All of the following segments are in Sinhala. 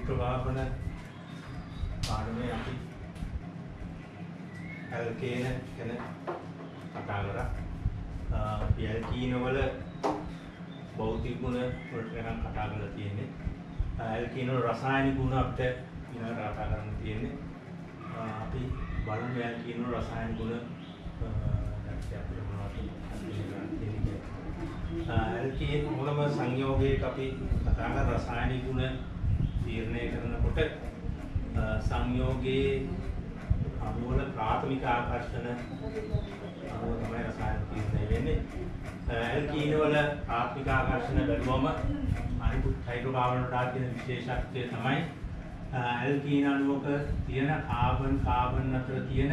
ප්‍රවාහන පාඩමේ අපි ඇල්කේන ගැන කතා කරා. අපි ඇල්කීන වල භෞතික ගුණ වලට නම් කතා කරලා තියෙන්නේ. ඇල්කීන වල රසායනික ගුණ අපිට ඊළඟට කතා කරන්න තියෙන්නේ. අපි බලමු ඇල්කීන වල රසායනික ගුණ අපිට මොනවද තියෙන්නේ. ඇල්කීන මොනම සංයෝගයක අපි කතා කරන රසායනික ගුණ තීරණය කරනකොට සංයෝගයේ අමුවල ප්‍රාථමික ආකර්ෂණ අමුව තමයි රසායනික තීරණය වෙන්නේ. ඇල්කීන වල ප්‍රාථමික ආකර්ෂණ බැලුවම අනිකුත් හයිඩ්‍රෝකාබන් වලට තියෙන විශේෂත්වය තමයි ඇල්කීන අණුවක තියෙන කාබන් අතර තියෙන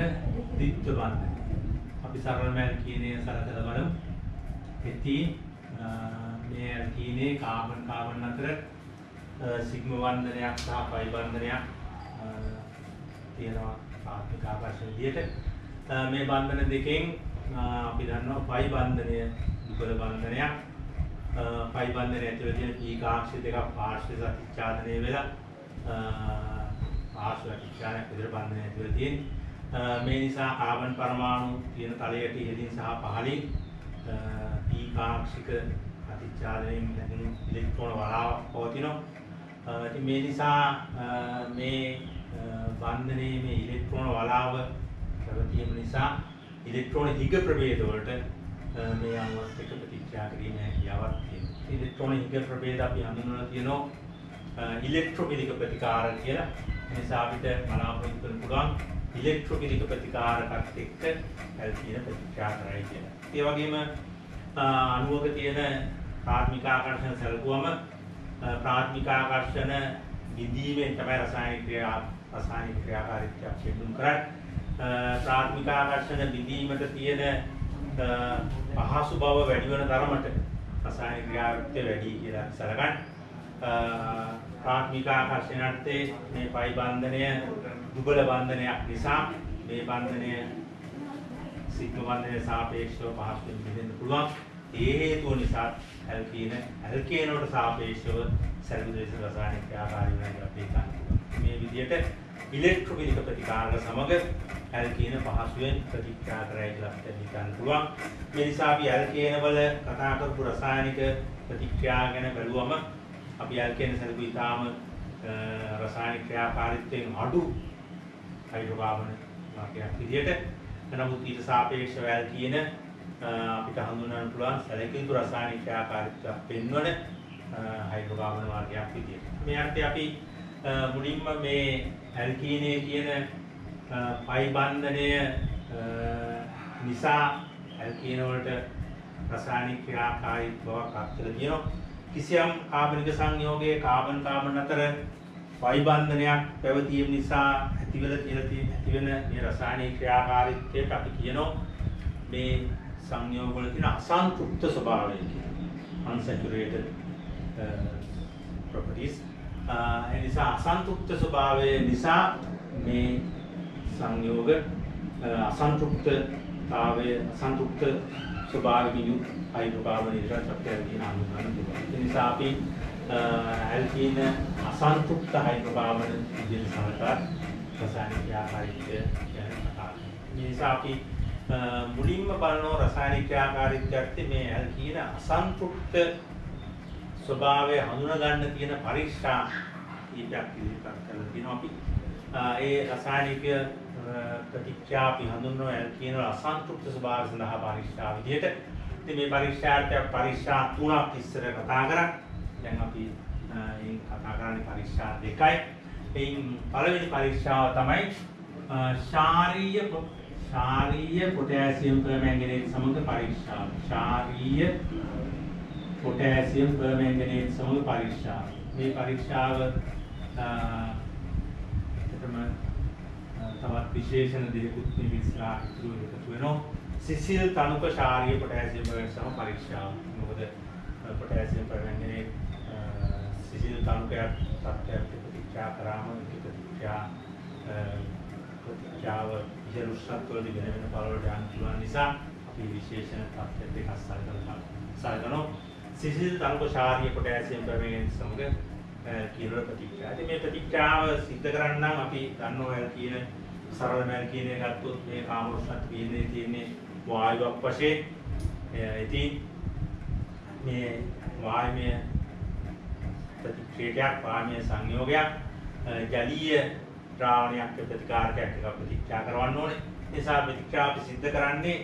ද්විත්ව බන්ධනය. අපි සරලම ඇල්කීනය සලකලා බලමු. එතී මේ ඇල්කීනේ කාබන් අතර සිග්මා බන්ධනයක් සහ පයි බන්ධනයක් තියෙනවා ප්‍රාථමික ආකර්ෂණ විදියට. මේ බන්ධන දෙකෙන් අපි දන්නවා පයි බන්ධනය දුබල බන්ධනයක්. පයි බන්ධනය ඇතුළේ තියෙන පීකාක්ෂ දෙකක් පාර්ශ්ව සතිච්ඡාදනය වෙලා පාර්ශ්ව සතිච්ඡාදනයක් විතර බන්ධනය ඇතුළේ තියෙන. මේ නිසා කාබන් පරමාණු තියෙන තලයට ඉහළින් සහ පහළින් පීකාක්ෂික ප්‍රතිචාරයෙන් ලැබෙන ඉලෙක්ට්‍රෝන වලාවක් පවතිනවා. ඉතින් මේ නිසා මේ බන්ධනයේ මේ ඉලෙක්ට්‍රෝන වලාව පැවතීම නිසා ඉලෙක්ට්‍රෝන හිග ප්‍රභේද වලට මේ අණුවත් එක්ක ප්‍රතික්‍රියා කිරීමේ හැකියාවක් තියෙනවා. ඉලෙක්ට්‍රෝන හිග ප්‍රභේද අපි හඳුන්වලා තියෙනවා ඉලෙක්ට්‍රොෆිලික ප්‍රතිකාර කියලා. ඒ නිසා අපිට බලාපොරොත්තු වෙන්න පුළුවන් ඉලෙක්ට්‍රොෆිලික ප්‍රතිකාරකත් එක්ක ඇල්කීන ප්‍රතික්‍රියා කරයි කියලා. ඒ වගේම අණුවක තියෙන ප්‍රාථමික ආකර්ෂණ සැලකුවම ප්‍රාථමික ආකර්ෂණ විදීමෙන් තමයි රසායනික ක්‍රියාකාරීත්වය පෙන්වන්න කරන්නේ. ප්‍රාථමික ආකර්ෂණ විදීමට තියෙන පහසු බව වැඩි වෙන තරමට රසායනික ක්‍රියාකාරීත්වය වැඩි කියලා සැලකන්නේ. ප්‍රාථමික ආකර්ෂණයන්ට මේ පයි බන්ධනය දුබල බන්ධනයක් නිසා මේ බන්ධනය සිග්මා බන්ධනයට සාපේක්ෂව පහසුවෙන් බෙදෙන්න පුළුවන්. ඒ හේතුව නිසා ඇල්කේන වලට සාපේක්ෂව සැලකුදේශ රසායනික ක්‍රියාකාරී වෙනවා අපි හිතන්නේ. මේ විදිහට ඉලෙක්ට්‍රොෆිලික ප්‍රතිකාරක සමග ඇල්කේන පහසුවෙන් ප්‍රතික්‍රියා කරයි කියලා අපිට හිතන්න පුළුවන්. මේ නිසා අපි ඇල්කේන වල කතා කරපු රසායනික ප්‍රතික්‍රියා ගැන බැලුවම අපි ඇල්කේන සැලකුව ඉතාම රසායනික ක්‍රියාකාරීත්වයෙන් අඩු හයිඩ්‍රෝකාබන් වාතකයක් විදිහට. නමුත් ඊට සාපේක්ෂව ඇල්කීන අපිට හඳුන්වන්න පුළුවන් සැලකිය යුතු රසායනික ක්‍රියාකාරීත්වයක් පෙන්වන හයිඩ්‍රෝකාබන් වාතකයක් විදිහට. මේ අර්ථය අපි මුලින්ම මේ ඇල්කීනේ තියෙන පයි බන්ධනය නිසා ඇල්කීන වලට රසායනික ක්‍රියාකාරීත්වයක් අත්දැක තියෙනවා. කිසියම් කාබනික සංයෝගයේ කාබන් අතර පයි බන්ධනයක් පැවතීම නිසා ඇතිවෙන මේ රසායනික ක්‍රියාකාරීත්වයට අපි කියනවා මේ සංයෝග වල තියෙන අසන්තුෂ්ත ස්වභාවය කියලා. unsaturated properties. ඒ නිසා අසන්තුෂ්ත ස්වභාවය නිසා මේ සංයෝග අසන්තුෂ්ත ස්වභාවයෙන් යුත් හයිඩ්‍රෝකාබන් ඉදරට අපිට කියන අනුගමන දෙනවා. ඒ නිසා අපි ඇල්කීන අසන්තුෂ්ත හයිඩ්‍රෝකාබන් විදිහට සලකලා රසායනික ක්‍රියාකාරීත්වය ගැන කතා කරනවා. ඒ නිසා අපි මුලින්ම බලන රසායනික ක්‍රියාකාරීත්වයට මේ ඇල්කීන අසන්තුෂ්ත ස්වභාවය හඳුනා ගන්න තියෙන පරීක්ෂා කීපයක් ඉදිරිපත් කරලා තියෙනවා අපි. ඒ රසායනික ප්‍රතික්‍රියා අපි හඳුන්වන ඇල්කීන වල අසන්තුෂ්ත ස්වභාවය සඳහා පරීක්ෂා විදිහට. ඉතින් මේ පරීක්ෂා තුනක් ඉස්සර කතා කරා. දැන් අපි කතා කරන්නේ පරීක්ෂා දෙකයි. එයින් පළවෙනි පරීක්ෂාව තමයි ශාරීය පොටෑසියම් පර්මැංගනේට් සමග පරීක්ෂාව. ශාරීය පොටෑසියම් පර්මැංගනේට් සමග පරීක්ෂාව. මේ පරීක්ෂාව තවත් විශේෂණ දෙකකුත් මේ විස්තර ඉදිරි එකතු වෙනවා. සිසිල් තනුක ශාරීය පොටෑසියම් පර්මැංගනේට් සමග පරීක්ෂාව. මොකද පොටෑසියම් පර්මැංගනේට් සිසිල් තනුකයක් තත්ත්වයක් ප්‍රතික්‍රියා කරාම ප්‍රතික්‍රියාව ඉහළ උෂ්ණත්වවලදී වෙන පළවලට යන්න පුළුවන් නිසා අපි විශේෂණ තත්ත්ව දෙකක් සලකනවා. සිසිල් තනුක ශාරීය පොටෑසියම් පර්මැංගනේට් සමග කියන ප්‍රතික්‍රියාව. ඉතින් මේ ප්‍රතික්‍රියාව සිද්ධ කරන්න නම් අපි දන්නවා කියන සරලම කියන එක ගත්තොත් මේ කාමරසත් තියෙන්නේ වායුවක් වශයෙන්. ඉතින් මේ වායමය ප්‍රතික්‍රියාවක් වායමය සංයෝගයක් ජලීය ද්‍රාවණයක් ප්‍රතිකාරකයක් එක ප්‍රතික්‍රියා කරවන්න ඕනේ. ඒ නිසා ප්‍රතික්‍රියාව සිද්ධ කරන්නේ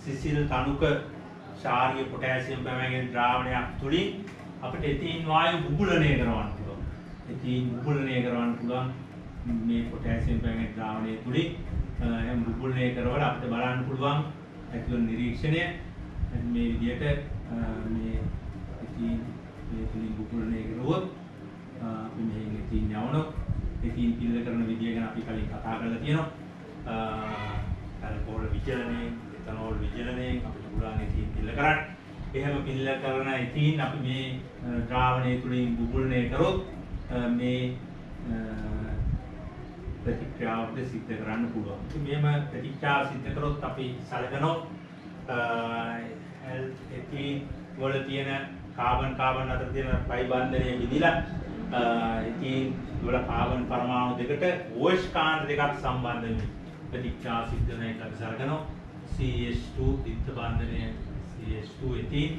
සිසිල් තනුක ශාරීය පොටෑසියම් පැවැගෙන ද්‍රාවණයක් තුලින් අපිට එතීන් වායු බුබුලණය කරවන්න පුළුවන්. එතීන් බුබුලණය කරවන්න පුළුවන් මේ පොටෑසියම් පැවැගෙන ද්‍රාවණය තුලින් එම් බුබුලණය කරවලා අපිට බලන්න පුළුවන් ඇතුළේ නිරීක්ෂණය මේ විදිහට මේ එතීන් මේ තුලින් බුබුලණය කරුවොත් අපි මෙහෙන් එතීන් යවනොත් එතීන් පිළිල කරන විදිය ගැන අපි කලින් කතා කරලා තියෙනවා. ඇල්කොහොල් විචලනය, එතනෝල් විචලනය අපිට පුළුවන් එතීන් පිළිල කරන්න. එහෙම පිළිල කරන එතීන් අපි මේ ද්‍රාවණය තුලින් බුබුලණය කරොත් මේ ප්‍රතික්‍රියාව සිද්ධ කරන්න පුළුවන්. ඉතින් මෙහෙම ප්‍රතික්‍රියාව සිද්ධ කරොත් අපි සැලකනොත් එතීන් වල තියෙන කාබන් අතර තියෙන පයි බන්ධනය විදිලා ඉතින් වල කාබන් පරමාණු දෙකට OH කාණ්ඩ දෙකක් සම්බන්ධ වෙන ප්‍රතික්‍රියා සිද්ධ වෙන එක අපි සලකනවා. CH2 දිත්ත බන්ධනය CH2 ඉතින්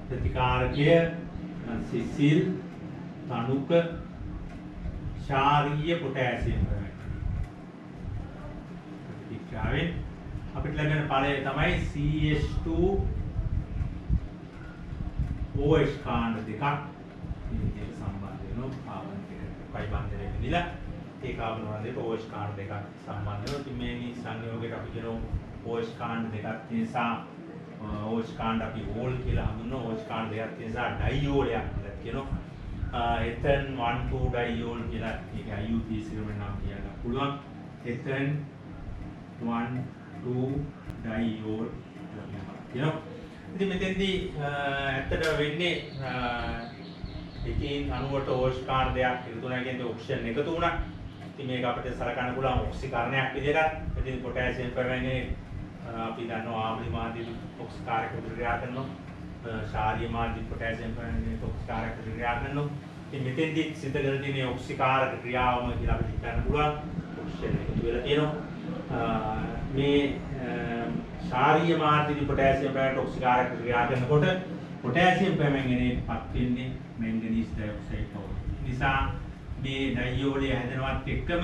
ප්‍රතිකාරකය සිසිල් තනුක ශාරීය පොටෑසියම් ප්‍රතික්‍රියාවෙන් අපිට ලැබෙන ඵලය තමයි CH2 OH කාණ්ඩ දෙකක් මේ සම්බන්ධ වෙනවා කාබන් පයි බන්ධනය විදිලා ඒ කාබන් වර්ගයට OH කාණ්ඩ දෙකක් සම්බන්ධ වෙනවා. ඉතින් මේ සංයෝගයට අපි කියනවා OH කාණ්ඩ දෙකක් තියෙන නිසා OH කාණ්ඩ අපි ඕල් කියලා හඳුන්වනවා. OH කාණ්ඩ දෙකක් තියෙන නිසා ඩයිෝලයක් කියලා කියනවා. ethane 1,2 ඩයිෝල් කියලා ඒක IUPAC වලින් නම් කියන්න පුළුවන්. ethane 1,2 ඩයිෝල් කියනවා. ඉතින් මෙතෙන්දී ඇත්තට වෙන්නේ එකින් අණුවට OH කාණ්ඩ දෙකක් එකතු වෙනවා කියන්නේ ඔක්සිජන් එකතු වුණා. ඉතින් මේක අපිට සලකන්න පුළුවන් ඔක්සිකරණයක් විදිහට. ඉතින් පොටෑසියම් පැවැන්නේ අපි දන්නවා ආම්ල මාධ්‍ය ඔක්සිකාරක ප්‍රතික්‍රියා කරනවා. ශාරීය මාධ්‍ය පොටෑසියම් පැවැන්නේ ඔක්සිකාරක ප්‍රතික්‍රියා කරනවා. ඉතින් මෙතෙන්දී සිද්ධ කරන තියෙන ඔක්සිකාරක ක්‍රියාවම කියලා අපිට හිතන්න පුළුවන්. ඔක්සිජන් එකතු වෙලා තියෙනවා. මේ ශාරීය මාධ්‍යදී පොටෑසියම් පැවැන්න ඔක්සිකාරක ක්‍රියා කරනකොට පොටෑසියම් පැවැන්ගෙනපත් වෙන්නේ මැංගනීස් ඩයොක්සයිඩ් බව. නිසා මේ ඩයිෝලය හැදෙනවත් එක්කම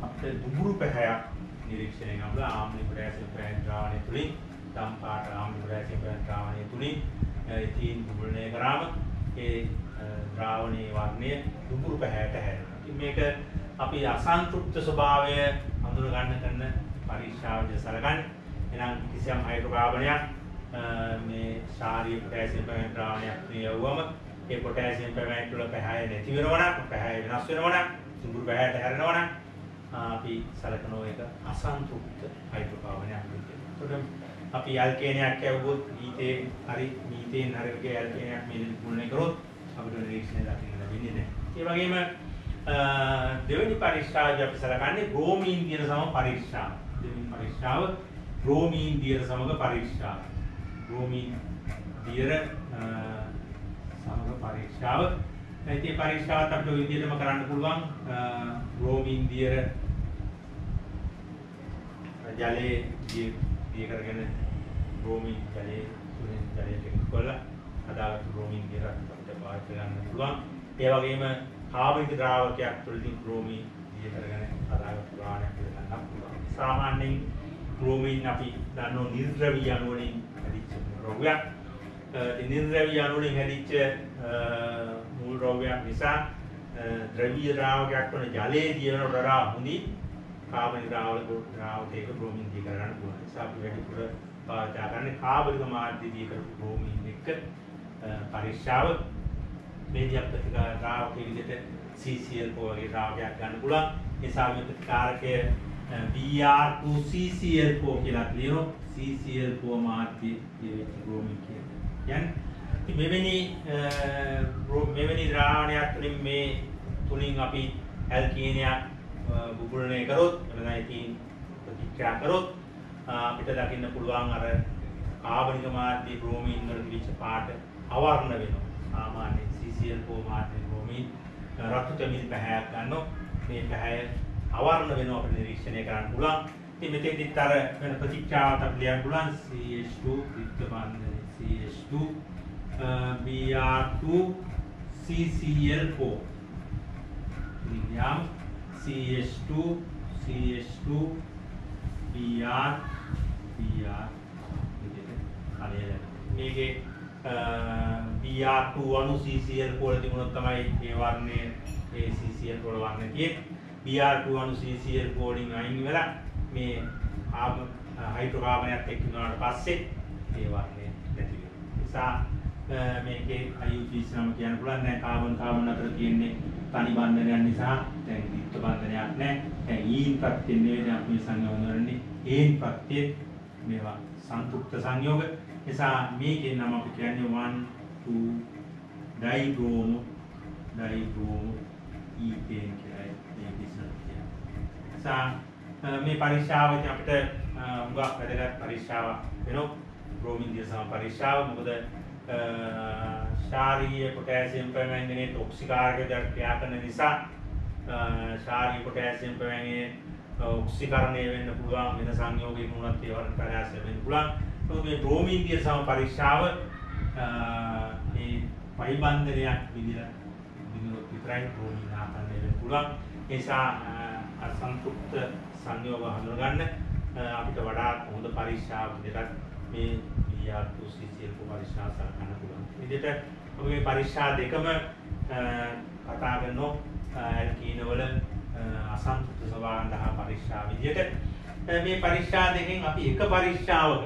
අපිට දුඹුරු පැහැයක් නිරීක්ෂණය කරනවා. ආම්ල පොටෑසියම් පැවැන්න ද්‍රාවණය තුලින් දම් පාට ආම්ල පොටෑසියම් පැවැන්න ද්‍රාවණය තුලින් ඉතින් බුබුලණය කරාම ඒ ද්‍රාවණයේ වර්ණය දුඹුරු පැහැයට හැරෙනවා. ඉතින් මේක අපි අසන්තෘප්ත ස්වභාවය හඳුන ගන්න කරන පරීක්ෂාවේදී සලකන්නේ. එහෙනම් කිසියම් හයිඩ්‍රෝකාබනයක් මේ ශාරීය පොටෑසියම් පැවැන්න ද්‍රාවණයක් නියවුවම ඒ පොටෑසියම් පැවැන්න තුළ පැහැය නැති වෙනවා නම් පැහැය වෙනස් වෙනවා නම් දුඹුරු පැහැයට හැරෙනවා නම් අපි සලකනවා ඒක අසන්තෘප්ත හයිඩ්‍රෝකාබනයක් විදිහට. එතකොට අපි ඇල්කේනයක් යවුවොත් ඊතේන් හරි මීතේන් හරි වගේ ඇල්කේනයක් මේ පුරණය කරොත් අපිට නිරීක්ෂණය දකින්න ලැබෙන්නේ නැහැ. ඒ වගේම දෙවෙනි පරීක්ෂාවදී අපි සලකන්නේ බ්‍රෝමීන් දියර සම පරීක්ෂාව. දෙවෙනි පරීක්ෂාව බ්‍රෝමීන් දියර සමග පරීක්ෂාව. බ්‍රෝමීන් දියර සමග පරීක්ෂාව. ඉතින් පරීක්ෂාවත් අපිට ඔය විදිහටම කරන්න පුළුවන්. බ්‍රෝමීන් දියර ජලයේ දිය කරගෙන බ්‍රෝමීන් ජලයේ තුලින් ජලයට එකතු කරලා හදාගත්තු බ්‍රෝමීන් දියර අපිට පාවිච්චි කරන්න පුළුවන්. ඒ වගේම කාබනික ද්‍රාවකයක් තුලින් බ්‍රෝමීන් දිය කරගෙන හදාගත්තු ද්‍රාවණයක් ගන්න පුළුවන්. සාමාන්‍යයෙන් බ්‍රෝමීන් අපි දන්නෝ නිර්ද්‍රවීය අණු වලින් හැදිච්ච ද්‍රව්‍යයක්. නිර්ද්‍රවීය අණු වලින් හැදිච්ච මූල ද්‍රව්‍යයක් නිසා ද්‍රවීය ද්‍රාවකයක් වන ජලයේ දියන වඩා හොඳින් කාබනික ද්‍රාවකයක බ්‍රෝමීන් දිය කරගන්න පුළුවන්. ඒ නිසා අපි වැඩිපුර පාවිච්චි කරන්නේ කාබනික මාධ්‍ය දිය කරපු බ්‍රෝමීන් එක්ක පරීක්ෂාව. මේදී අපිට ද්‍රාවකයේ විදිහට CCl4 වගේ ද්‍රාවකයක් ගන්න පුළුවන්. ඒ නිසා මේ ප්‍රතිකාරකය Br2CCl4 කියලා කියනවා. CCl4 මාධ්‍ය දිය බ්‍රෝමීන් කියන්නේ. මෙවැනි ද්‍රාවණයක් තුළින් මේ තුලින් අපි ඇල්කීනයක් බුබුලණය කරොත් එතනයිකින් ප්‍රතික්‍රියා කරොත් අපිට දකින්න පුළුවන් අර කාබනික මාධ්‍ය බ්‍රෝමීන් වල තිබිච්ච පාට අවර්ණ වෙනවා. සාමාන්‍ය CCl4 මාර්ගයෙන් බ්‍රෝමීන් රතු තෙමිල් පැහැයක් ගන්නවා. මේ පැහැය අවර්ණ වෙනවා අපිට නිරීක්ෂණය කරන්න පුළුවන්. ඉතින් මෙතෙන්දිත් අර වෙන ප්‍රතික්‍රියාවක් අපිට ලියන්න පුළුවන් CH2 විද්‍යමානනේ CH2 Br2 CCl4 ඉතින් CH2 CH2 Br මේකේ Br2 අණු CCl4 වල තිබුණොත් තමයි මේ වර්ණයේ ඒ CCl4 වල වර්ණය තියෙන්නේ. Br2 අණු CCl4 වලින් අයින් වෙලා මේ හයිඩ්‍රෝකාබනයත් එක්ක ඉන්නාට පස්සේ මේ වර්ණය නැති වෙනවා. නිසා මේකේ IUPAC නම කියන්න පුළුවන් නෑ. කාබන් අතර තියෙන්නේ තනි බන්ධනයක් නිසා දැන් ද්විත්ව බන්ධනයක් නෑ. දැන් ඊන් ප්‍රත්‍යයෙන් නෙවෙයි අපි මේ සංයෝග කරන්නේ. ඒන් ප්‍රත්‍යයෙන් මේවා සංතෘප්ත සංයෝග. නිසා මේකේ නම අපි කියන්නේ 1 2 ඩයිබ්‍රෝමෝ ඊතේන් කියලා මේ විස්තර කියනවා. නිසා මේ පරීක්ෂාවේදී අපිට හුඟක් වැදගත් පරීක්ෂාවක් වෙනවා. බ්‍රෝමින් දිය සම පරීක්ෂාව. මොකද ශාරීරික පොටෑසියම් පෙරමැංගනේට් ඔක්සිකාරකයට ක්‍රියා කරන නිසා ශාරීරික පොටෑසියම් පෙරමැංගනේට් ඔක්සිකරණය වෙන්න පුළුවන් වෙන සංයෝගයක වුණත් ඒ වරන් ප්‍රයාසය වෙන්න පුළුවන්. මේ බ්‍රෝමින් දිය සම පරීක්ෂාව මේ පයිබන්ධනයක් විදිහට විතරයි බ්‍රෝමින් ආකරණය වෙන්න පුළුවන්. ඒ නිසා අසන්තුෂ්ත සංයෝග හඳුනගන්න අපිට වඩා හොඳ පරීක්ෂාවක් විදිහට මේ Br2 CCl4 පරීක්ෂා සලකන්න පුළුවන්. විදිහට අපි මේ පරීක්ෂා දෙකම කතා කරනවා ඇල්කීන වල අසන්තුෂ්ත ස්වභාවයන් දහ පරීක්ෂා විදිහට. මේ පරීක්ෂා දෙකෙන් අපි එක පරීක්ෂාවක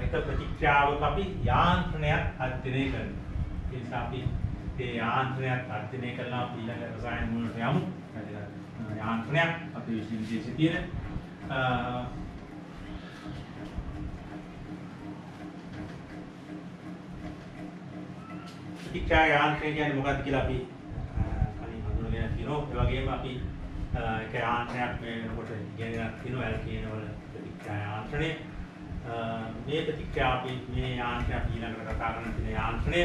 එක ප්‍රතික්‍රියාවක අපි යාන්ත්‍රණයක් අධ්‍යයනය කරනවා. ඒ නිසා අපි මේ යාන්ත්‍රණයක් අධ්‍යයනය කරලා අපි ඊළඟ රසායන මූලට යමු. යාන්ත්‍රණයක් අපේ විශ්වවිද්‍යාලයේ තියෙන ප්‍රතික්‍රියා යාන්ත්‍රණය කියන්නේ මොකක්ද කියලා අපි කලින් හඳුනගෙන තියෙනවා. ඒ වගේම අපි එක යාන්ත්‍රණයක් මේකට ඉගෙනගෙන තියෙනවා ඇල්කීන වල ප්‍රතික්‍රියා යාන්ත්‍රණය. මේ ප්‍රතික්‍රියා අපි මේ යාන්ත්‍රණය අපි ඊළඟට කතා කරන්න තියෙන යාන්ත්‍රණය.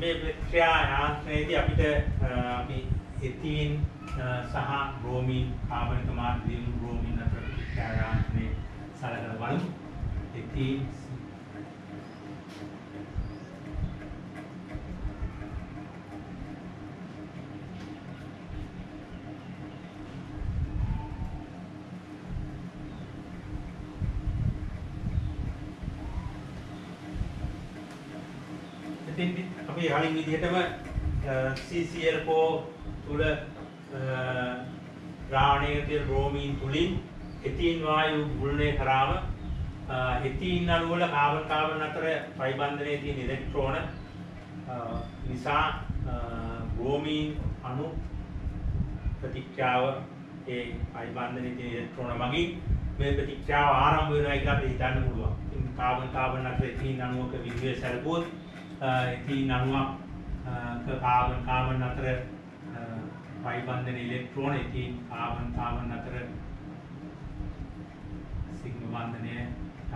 මේ ප්‍රතික්‍රියා යාන්ත්‍රණයේදී අපිට අපි එතීන් සහ බ්‍රෝමින් කාබනික මාධ්‍යයෙන් බ්‍රෝමින් අතර ප්‍රතික්‍රියා යාන්ත්‍රණය සලකලා බලමු. එතීන් අපි කලින් විදිහටම CCl4 තුල ද්‍රාවණයේ තියෙන බ්‍රෝමීන් තුලින් එතීන් වායු ගුලණය කරාම එතීන් අණු වල කාබන් අතර පයිබන්ධනයේ තියෙන ඉලෙක්ට්‍රෝන නිසා බ්‍රෝමීන් අණු ප්‍රතික්‍රියාව ඒ පයිබන්ධනයේ තියෙන ඉලෙක්ට්‍රෝන මගින් මේ ප්‍රතික්‍රියාව ආරම්භ වෙනවා කියලා අපිට හිතන්න පුළුවන්. ඉතින් කාබන් අතර එතීන් අණුවක විද්‍යුත් සැලකුවොත් එතීන් අණුවක් කාබන් අතර පයිබන්ධන ඉලෙක්ට්‍රෝන එතීන් කාබන් අතර සිග්මා බන්ධනය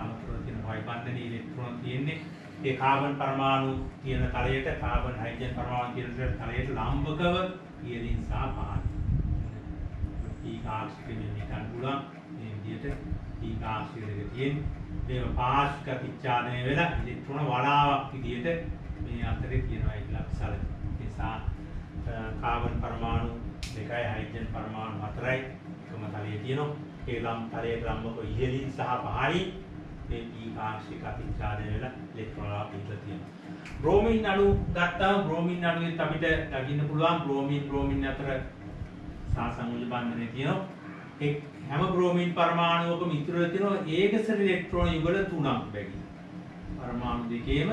අමතරව තියෙන පයිබන්ධන ඉලෙක්ට්‍රෝන තියෙන්නේ ඒ කාබන් පරමාණු තියෙන තලයට කාබන් හයිඩ්‍රජන් පරමාණු තියෙන තලයට ලම්බකව ඉහළින් සහ පහළින් ඊකාක්ෂික වෙන්න පුළුවන්. මේ විදිහට ඊකාක්ෂික දෙක තියෙන්නේ මේ පාර්ශ්වික ප්‍රතිචාරණය වෙලා ඉලෙක්ට්‍රෝන වලාවක් විදිහට මේ අතරේ තියෙනවා කියලා අපි සැලකනවා. ඒ නිසා කාබන් පරමාණු 2යි හයිඩ්‍රජන් පරමාණු 4යි එකම තලයේ තියෙනවා. ඒ තලයේ ලම්බක ඉහළින් සහ පහළින් මේ ඊකාක්ෂික ප්‍රතිචාරණය වෙලා ඉලෙක්ට්‍රෝන වලාවක් විදිහට තියෙනවා. බ්‍රෝමින් අණු ගත්තාම බ්‍රෝමින් අණුවෙත් අපිට දකින්න පුළුවන් බ්‍රෝමින් අතර සාසංයෝජ බන්ධනය තියෙනවා. ඒ හැම බ්‍රෝමින් පරමාණුවකම ඉතුරු වෙනවා ඒකසර ඉලෙක්ට්‍රෝන යුගල 3ක් බැගින්. පරමාණු දෙකේම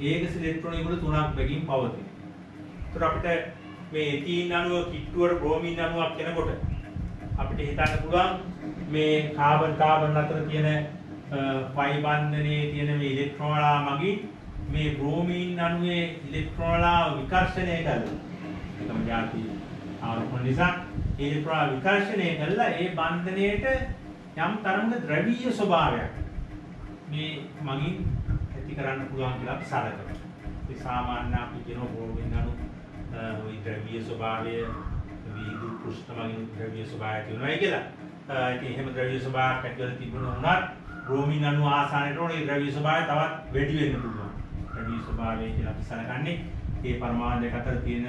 ඒකසර ඉලෙක්ට්‍රෝන යුගල 3ක් බැගින් පවතින. ඒතර අපිට මේ එතීන් අණුව කිට්ටුවට බ්‍රෝමින් අණුවක් එනකොට අපිට හිතන්න පුළුවන් මේ කාබන් අතර තියෙන පයි බන්ධනයේ තියෙන මේ ඉලෙක්ට්‍රෝන වල මගින් මේ බ්‍රෝමින් අණුවේ ඉලෙක්ට්‍රෝන වල විකර්ෂණය කරනවා. එකම જાති ආරෝපණ නිසා ඉලෙක්ට්‍රෝන විකර්ෂණය කළා ඒ බන්ධනයේට යම් තරමක ද්‍රවීය ස්වභාවයක් මේ මගින් ඇති කරන්න පුළුවන් කියලා අපි සලකනවා. අපි සාමාන්‍ය අපි කියන බ්‍රෝමින් අණු ওই ද්‍රවීය ස්වභාවය විදුලි පෘෂ්ඨ මගින් ද්‍රවීය ස්වභාවය තියෙනවා කියලා. ඉතින් එහෙම ද්‍රවීය ස්වභාවයක් ඇතිවලා තිබුණා වුණත් බ්‍රෝමින් අණු ආසන්නයට උනේ ද්‍රවීය ස්වභාවය තවත් වැඩි වෙන්න පුළුවන්. ද්‍රවීය ස්වභාවය කියලා අපි සලකන්නේ මේ පරමාණු දෙක අතර තියෙන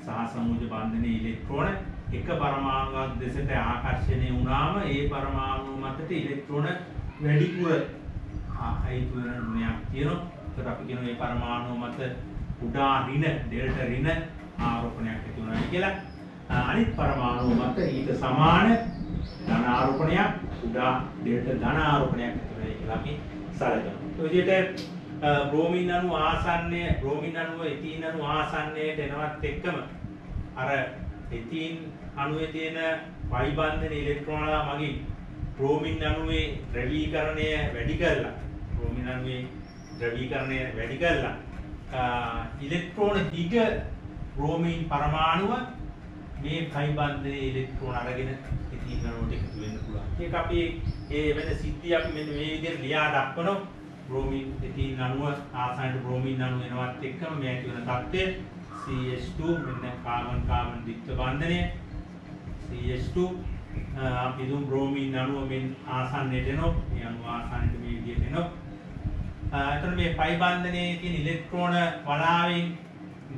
සහසංයෝජ බන්ධනයේ ඉලෙක්ට්‍රෝන එක පරමාණුවක් දෙසට ආකර්ෂණය වුණාම ඒ පරමාණු මතට ඉලෙක්ට්‍රෝන වැඩිපුර අයිතු වෙන ගුණයක් තියෙනවා. ඒකට අපි කියන මේ පරමාණු මත කුඩා ඍණ ඩෙල්ටා ඍණ ආරෝපණයක් ඇති වෙනවා කියලා. අනිත් පරමාණු මත ඊට සමාන ධන ආරෝපණයක් කුඩා ඩෙල්ටා ධන ආරෝපණයක් ඇති වෙනවා කියලා අපි සැලකනවා. ඒ විදිහට බ්‍රෝමින් අණු ආසන්නයේ බ්‍රෝමින් අණුව එතීන් අණු ආසන්නයට එනවත් එක්කම අර එතීන් අණුවේ තියෙන පයි බන්ධන ඉලෙක්ට්‍රෝන මගින් බ්‍රෝමින් අණුවේ ද්‍රවීකරණය වැඩි කරලා බ්‍රෝමින් අණුවේ ද්‍රවීකරණය වැඩි කරලා ඉලෙක්ට්‍රෝන දිග බ්‍රෝමින් පරමාණුව මේ පයි බන්ධනයේ ඉලෙක්ට්‍රෝන අරගෙන එතීන් අණුවට එකතු වෙන්න පුළුවන්. ඒක අපි වෙන සිද්ධිය අපි මෙන්න මේ විදිහට ලියා දක්වනවා. ब्रोमीन एथीन अणुව ආසන්නට බ්‍රෝමින් අණු එනවත් එක්කම මේ ඇති වෙන තත්ත්වය CH2 මෙන්න කාබන් කාබන් ද්විත්ව බන්ධනය CH2 අපි දුම් බ්‍රෝමින් අණුව මෙන් ආසන්නයට එනවා මේ අණුව ආසන්නට මේ විදිහට එනවා එතන මේ පයි බන්ධනයේ තියෙන ඉලෙක්ට්‍රෝන වලාවෙන්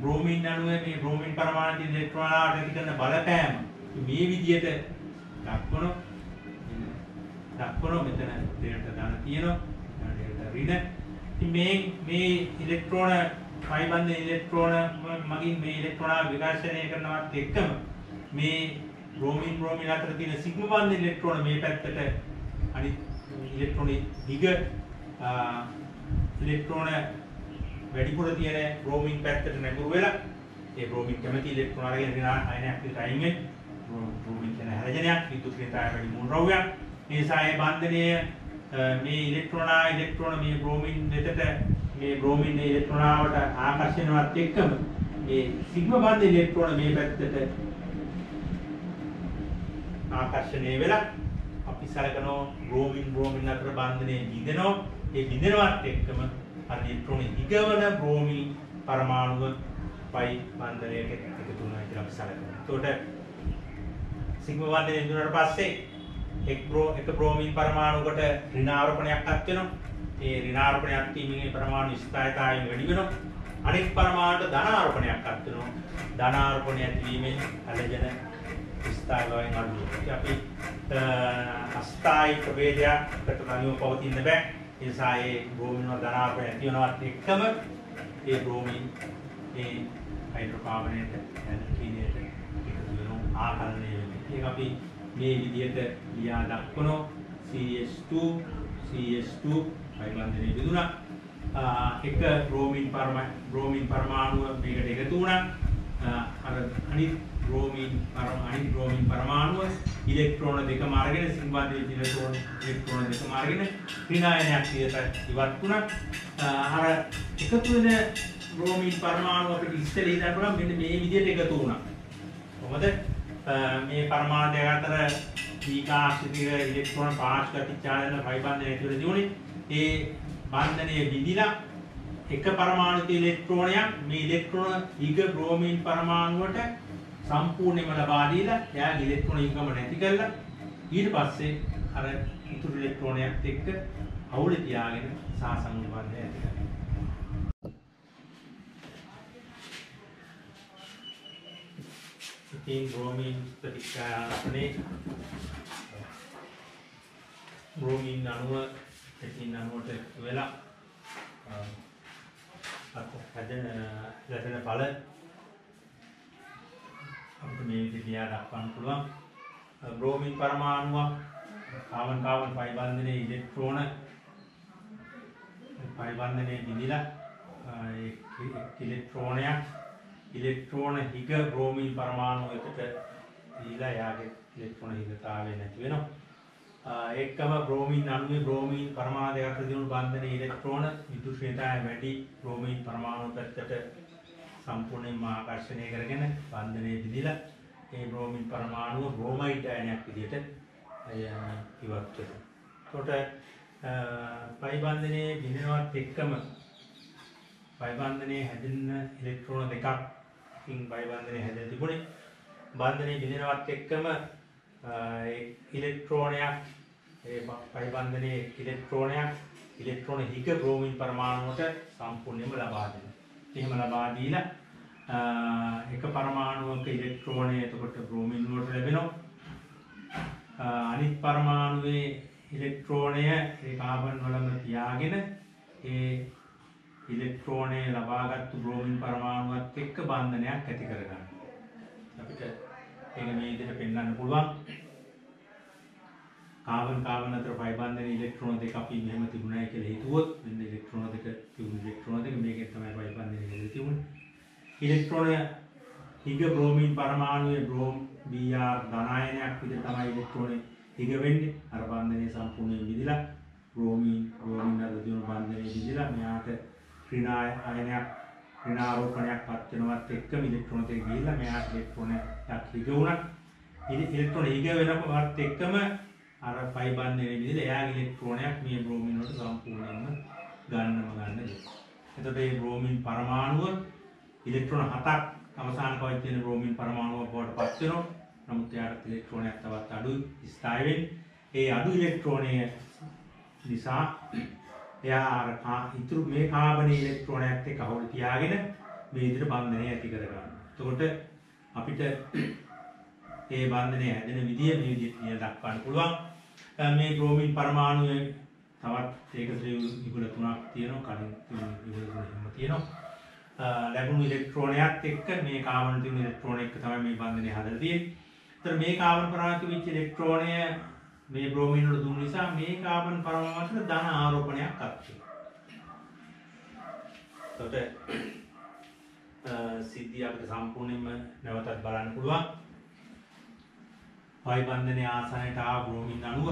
බ්‍රෝමින් අණුවේ මේ බ්‍රෝමින් පරමාණු තියෙන ඉලෙක්ට්‍රෝන වලට ඇති කරන බලපෑම මේ විදිහට දක්වනවා මෙතන දෙයට දාන තියෙනවා ऋण මේ ඉලෙක්ට්‍රෝන පයි බන්ධන ඉලෙක්ට්‍රෝන මගින් මේ ඉලෙක්ට්‍රෝන විකාශනය කරනවත් එක්කම මේ බ්‍රෝමින් අතර තියෙන සිග්මා බන්ධන ඉලෙක්ට්‍රෝන මේ පැත්තට අනිත් ඉලෙක්ට්‍රෝන දිග ඉලෙක්ට්‍රෝන වැඩිපුර තියෙන බ්‍රෝමින් පැත්තට නැගුරු වෙලා ඒ බ්‍රෝමින් කැමති ඉලෙක්ට්‍රෝන අරගෙන ඍණ අයනයක් විතර අයින් වෙන බ්‍රෝමින් කියන හැරජනයක් විදුලි ක්‍රියාව වැඩි මූල ද්‍රව්‍යයක් මේ සාය බන්ධනය මේ ඉලෙක්ට්‍රෝන මේ බ්‍රෝමින් දෙතට මේ බ්‍රෝමින් ඉලෙක්ට්‍රෝනාවට ආකර්ෂණවත් එක්කම මේ සිග්මා බන්ධන ඉලෙක්ට්‍රෝන මේ පැත්තට ආකර්ෂණය වෙලා අපි සලකනවා බ්‍රෝමින් අතර බන්ධනයේ බිඳෙනවා ඒ බිඳෙනවත් එක්කම අර ඉලෙක්ට්‍රෝන හිගවන බ්‍රෝමින් පරමාණුව පයි බන්ධනයට එකතු වෙනවා කියලා අපි සලකනවා. ඒකට සිග්මා බන්ධනය දුන්නාට පස්සේ एक ब्रोमीन परमाणुකට ඍණාරෝපණයක් අත් වෙනවා. ඒ ඍණාරෝපණයක් වීමෙන් පරමාණු ස්ථායීතාවයෙන් වැඩි වෙනවා. අනෙක් පරමාණුට ධනාරෝපණයක් අත් වෙනවා. ධනාරෝපණය ඇතිවීමෙන් හැලජන ස්ථායීතාවයෙන් අඩු වෙනවා. අපි අස්ථායී ප්‍රභේදයකට අනුව පවතින්න බෑ. ඒ නිසා ඒ බ්‍රෝමින් වල ධනාරෝපණය ඇති වෙනවත් එක්කම ඒ බ්‍රෝමින් ඒ හයිඩ්‍රෝකාබනේට ඇල්කීනේට එකතු වෙනවා ආකලනය වෙනවා. ඒක අපි මේ විදිහට ලියා දක්වනවා CH2 පයි බන්ධනයේ බෙදුණා එක බ්‍රෝමින් පරමාණුව මේකට එකතු වුණා අර අනිත් බ්‍රෝමින් පරමාණුව ඉලෙක්ට්‍රෝන දෙකම අරගෙන සිම්බන්ධයේ ඉලෙක්ට්‍රෝන දෙකම අරගෙන ඍණායනයක් විදිහට ඉවත් වුණා අර එකතු වෙන බ්‍රෝමින් පරමාණුව අපිට ඉස්සෙල්ලා ඉඳන් බලන්න මෙන්න මේ විදිහට එකතු වුණා කොහොමද මේ පරමාණු දෙක අතර දීකාශ්‍රිත ඉලෙක්ට්‍රෝන පාර්ශ්ව ප්‍රතිචාරන පයි බන්ධනය ඇතුළේ තිබුණේ ඒ බන්ධනය බිඳිලා එක පරමාණුක ඉලෙක්ට්‍රෝනයක් මේ ඉලෙක්ට්‍රෝන ඊග බ්‍රෝමින් පරමාණුවට සම්පූර්ණයෙන්ම ලබා දීලා එයාගේ ඉලෙක්ට්‍රෝන ඊගම නැති කරලා ඊට පස්සේ අර ඉතුරු ඉලෙක්ට්‍රෝනයත් එක්ක අවුලේ තියාගෙන සහසංයෝජ බන්ධනය ඇති කරනවා. ඉතින් බ්‍රෝමින් ප්‍රතික්‍රියාවනේ බ්‍රෝමින් අණුව එතීන් අණුවට වෙලා ලැබෙන බල අපිට මේ විදිහට ලියා දක්වන්න පුළුවන්. බ්‍රෝමින් පරමාණුවක් කාබන් පයි බන්ධනයේ ඉලෙක්ට්‍රෝන පයි බන්ධනයේ බිඳිලා ඉලෙක්ට්‍රෝන හිග බ්‍රෝමින් පරමාණුවකට දීලා යාගේ ඉලෙක්ට්‍රෝන හිගතාවය නැති වෙනවා. ඒකම බ්‍රෝමින් අණුවේ බ්‍රෝමින් පරමාණු දෙක අතර දිනු බන්ධනයේ ඉලෙක්ට්‍රෝන විදුලි ශ්‍රේණිය වැඩි බ්‍රෝමින් පරමාණු පැත්තට සම්පූර්ණයෙන්ම ආකර්ෂණය කරගෙන බන්ධනයේ බිඳිලා ඒ බ්‍රෝමින් පරමාණුව බ්‍රෝමයිඩ් අයනයක් විදිහට ඉවත් වෙනවා. ඒකට පයි බන්ධනයේ බිඳිනවත් එක්කම පයි බන්ධනයේ හැදෙන ඉලෙක්ට්‍රෝන දෙකකින් පයි බන්ධනයේ හැදෙලා තිබුණේ. බන්ධනයේ බිඳිනවත් එක්කම ඉලෙක්ට්‍රෝනයක් ඒ පයි බන්ධනයේ ඉලෙක්ට්‍රෝන හිග බ්‍රෝමින් පරමාණුවට සම්පූර්ණයෙන්ම ලබා දෙනවා. එහෙම ලබා දීලා එක පරමාණුවක ඉලෙක්ට්‍රෝනය එතකොට බ්‍රෝමින් වලට ලැබෙනවා. අනිත් පරමාණුවේ ඉලෙක්ට්‍රෝනය ඒ කාබන් වලම තියාගෙන ඒ ඉලෙක්ට්‍රෝනය ලබාගත්තු බ්‍රෝමින් පරමාණුවත් එක්ක බන්ධනයක් ඇති කරගන්න. අපිට ඒක මේ විදිහට පෙන්වන්න පුළුවන්. කාබන් අතර පයි බන්ධනයේ ඉලෙක්ට්‍රෝන දෙක අපි මෙහෙම තිබුණායි කියලා හිතුවොත් මෙන්න ඉලෙක්ට්‍රෝන දෙක තිබුණු ඉලෙක්ට්‍රෝන දෙක මේකෙන් තමයි පයි බන්ධනයේ ඉලෙක්ට්‍රෝන තිබුණේ. ඉලෙක්ට්‍රෝන හිග බ්‍රෝමින් පරමාණුවේ Br ධනායනයක් විදිහට තමයි ඉලෙක්ට්‍රෝනේ හිග වෙන්නේ. අර බන්ධනයේ සම්පූර්ණයෙන් විදිලා බ්‍රෝමින් අර දිනු බන්ධනයේ විදිලා මෙයාට ඍණාරෝපණයක් පත් වෙනවත් එක්කම ඉලෙක්ට්‍රෝන දෙක ගිහිල්ලා මෙයාට ඉලෙක්ට්‍රෝනයක් හිග වුණා. ඉලෙක්ට්‍රෝන හිග වෙනවත් එක්කම අර පයි බන්ධනයේ විදිහට එයාගේ ඉලෙක්ට්‍රෝනයක් මේ බ්‍රෝමින් වලට සම්පූර්ණයෙන්ම ගන්න දෙනවා. එතකොට මේ බ්‍රෝමින් පරමාණුව ඉලෙක්ට්‍රෝන 7ක් අවසාන කවච තියෙන බ්‍රෝමින් පරමාණුවක් බවට පත් වෙනවා. නමුත් එයාට ඉලෙක්ට්‍රෝනයක් තවත් අඩුයි ස්ථායි වෙන්නේ. ඒ අඩු ඉලෙක්ට්‍රෝනය නිසා එයා අර ඉතුරු මේ කාබනයේ ඉලෙක්ට්‍රෝනයත් එක්ක අවුල් තියාගෙන මේ විදිහට බන්ධනය ඇති කරගන්නවා. එතකොට අපිට ඒ බන්ධනය හැදෙන විදිය මේ විදිහට නිය දක්වන්න පුළුවන්. මේ බ්‍රෝමින් පරමාණුවේ තවත් ඒකශ්‍රී විගුණ 3ක් තියෙනවා. කලින් විගුණ 3ක්ම තියෙනවා. ලැබුණු ඉලෙක්ට්‍රෝනයත් එක්ක මේ කාබන් තිබුණු ඉලෙක්ට්‍රෝන එක්ක තමයි මේ බන්ධනය හදලා තියෙන්නේ. ඒතර මේ කාබන් පරමාණු වෙච්ච ඉලෙක්ට්‍රෝනය මේ බ්‍රෝමින් වල දුන්න නිසා මේ කාබන් පරමාණුවට ධන ආරෝපණයක් අත් වෙනවා. එතකොට සිද්ධිය අපිට සම්පූර්ණයෙන්ම නැවතත් බලන්න පුළුවන්. පයි බන්ධනයේ ආසනයට ආ බ්‍රෝමින් අණුව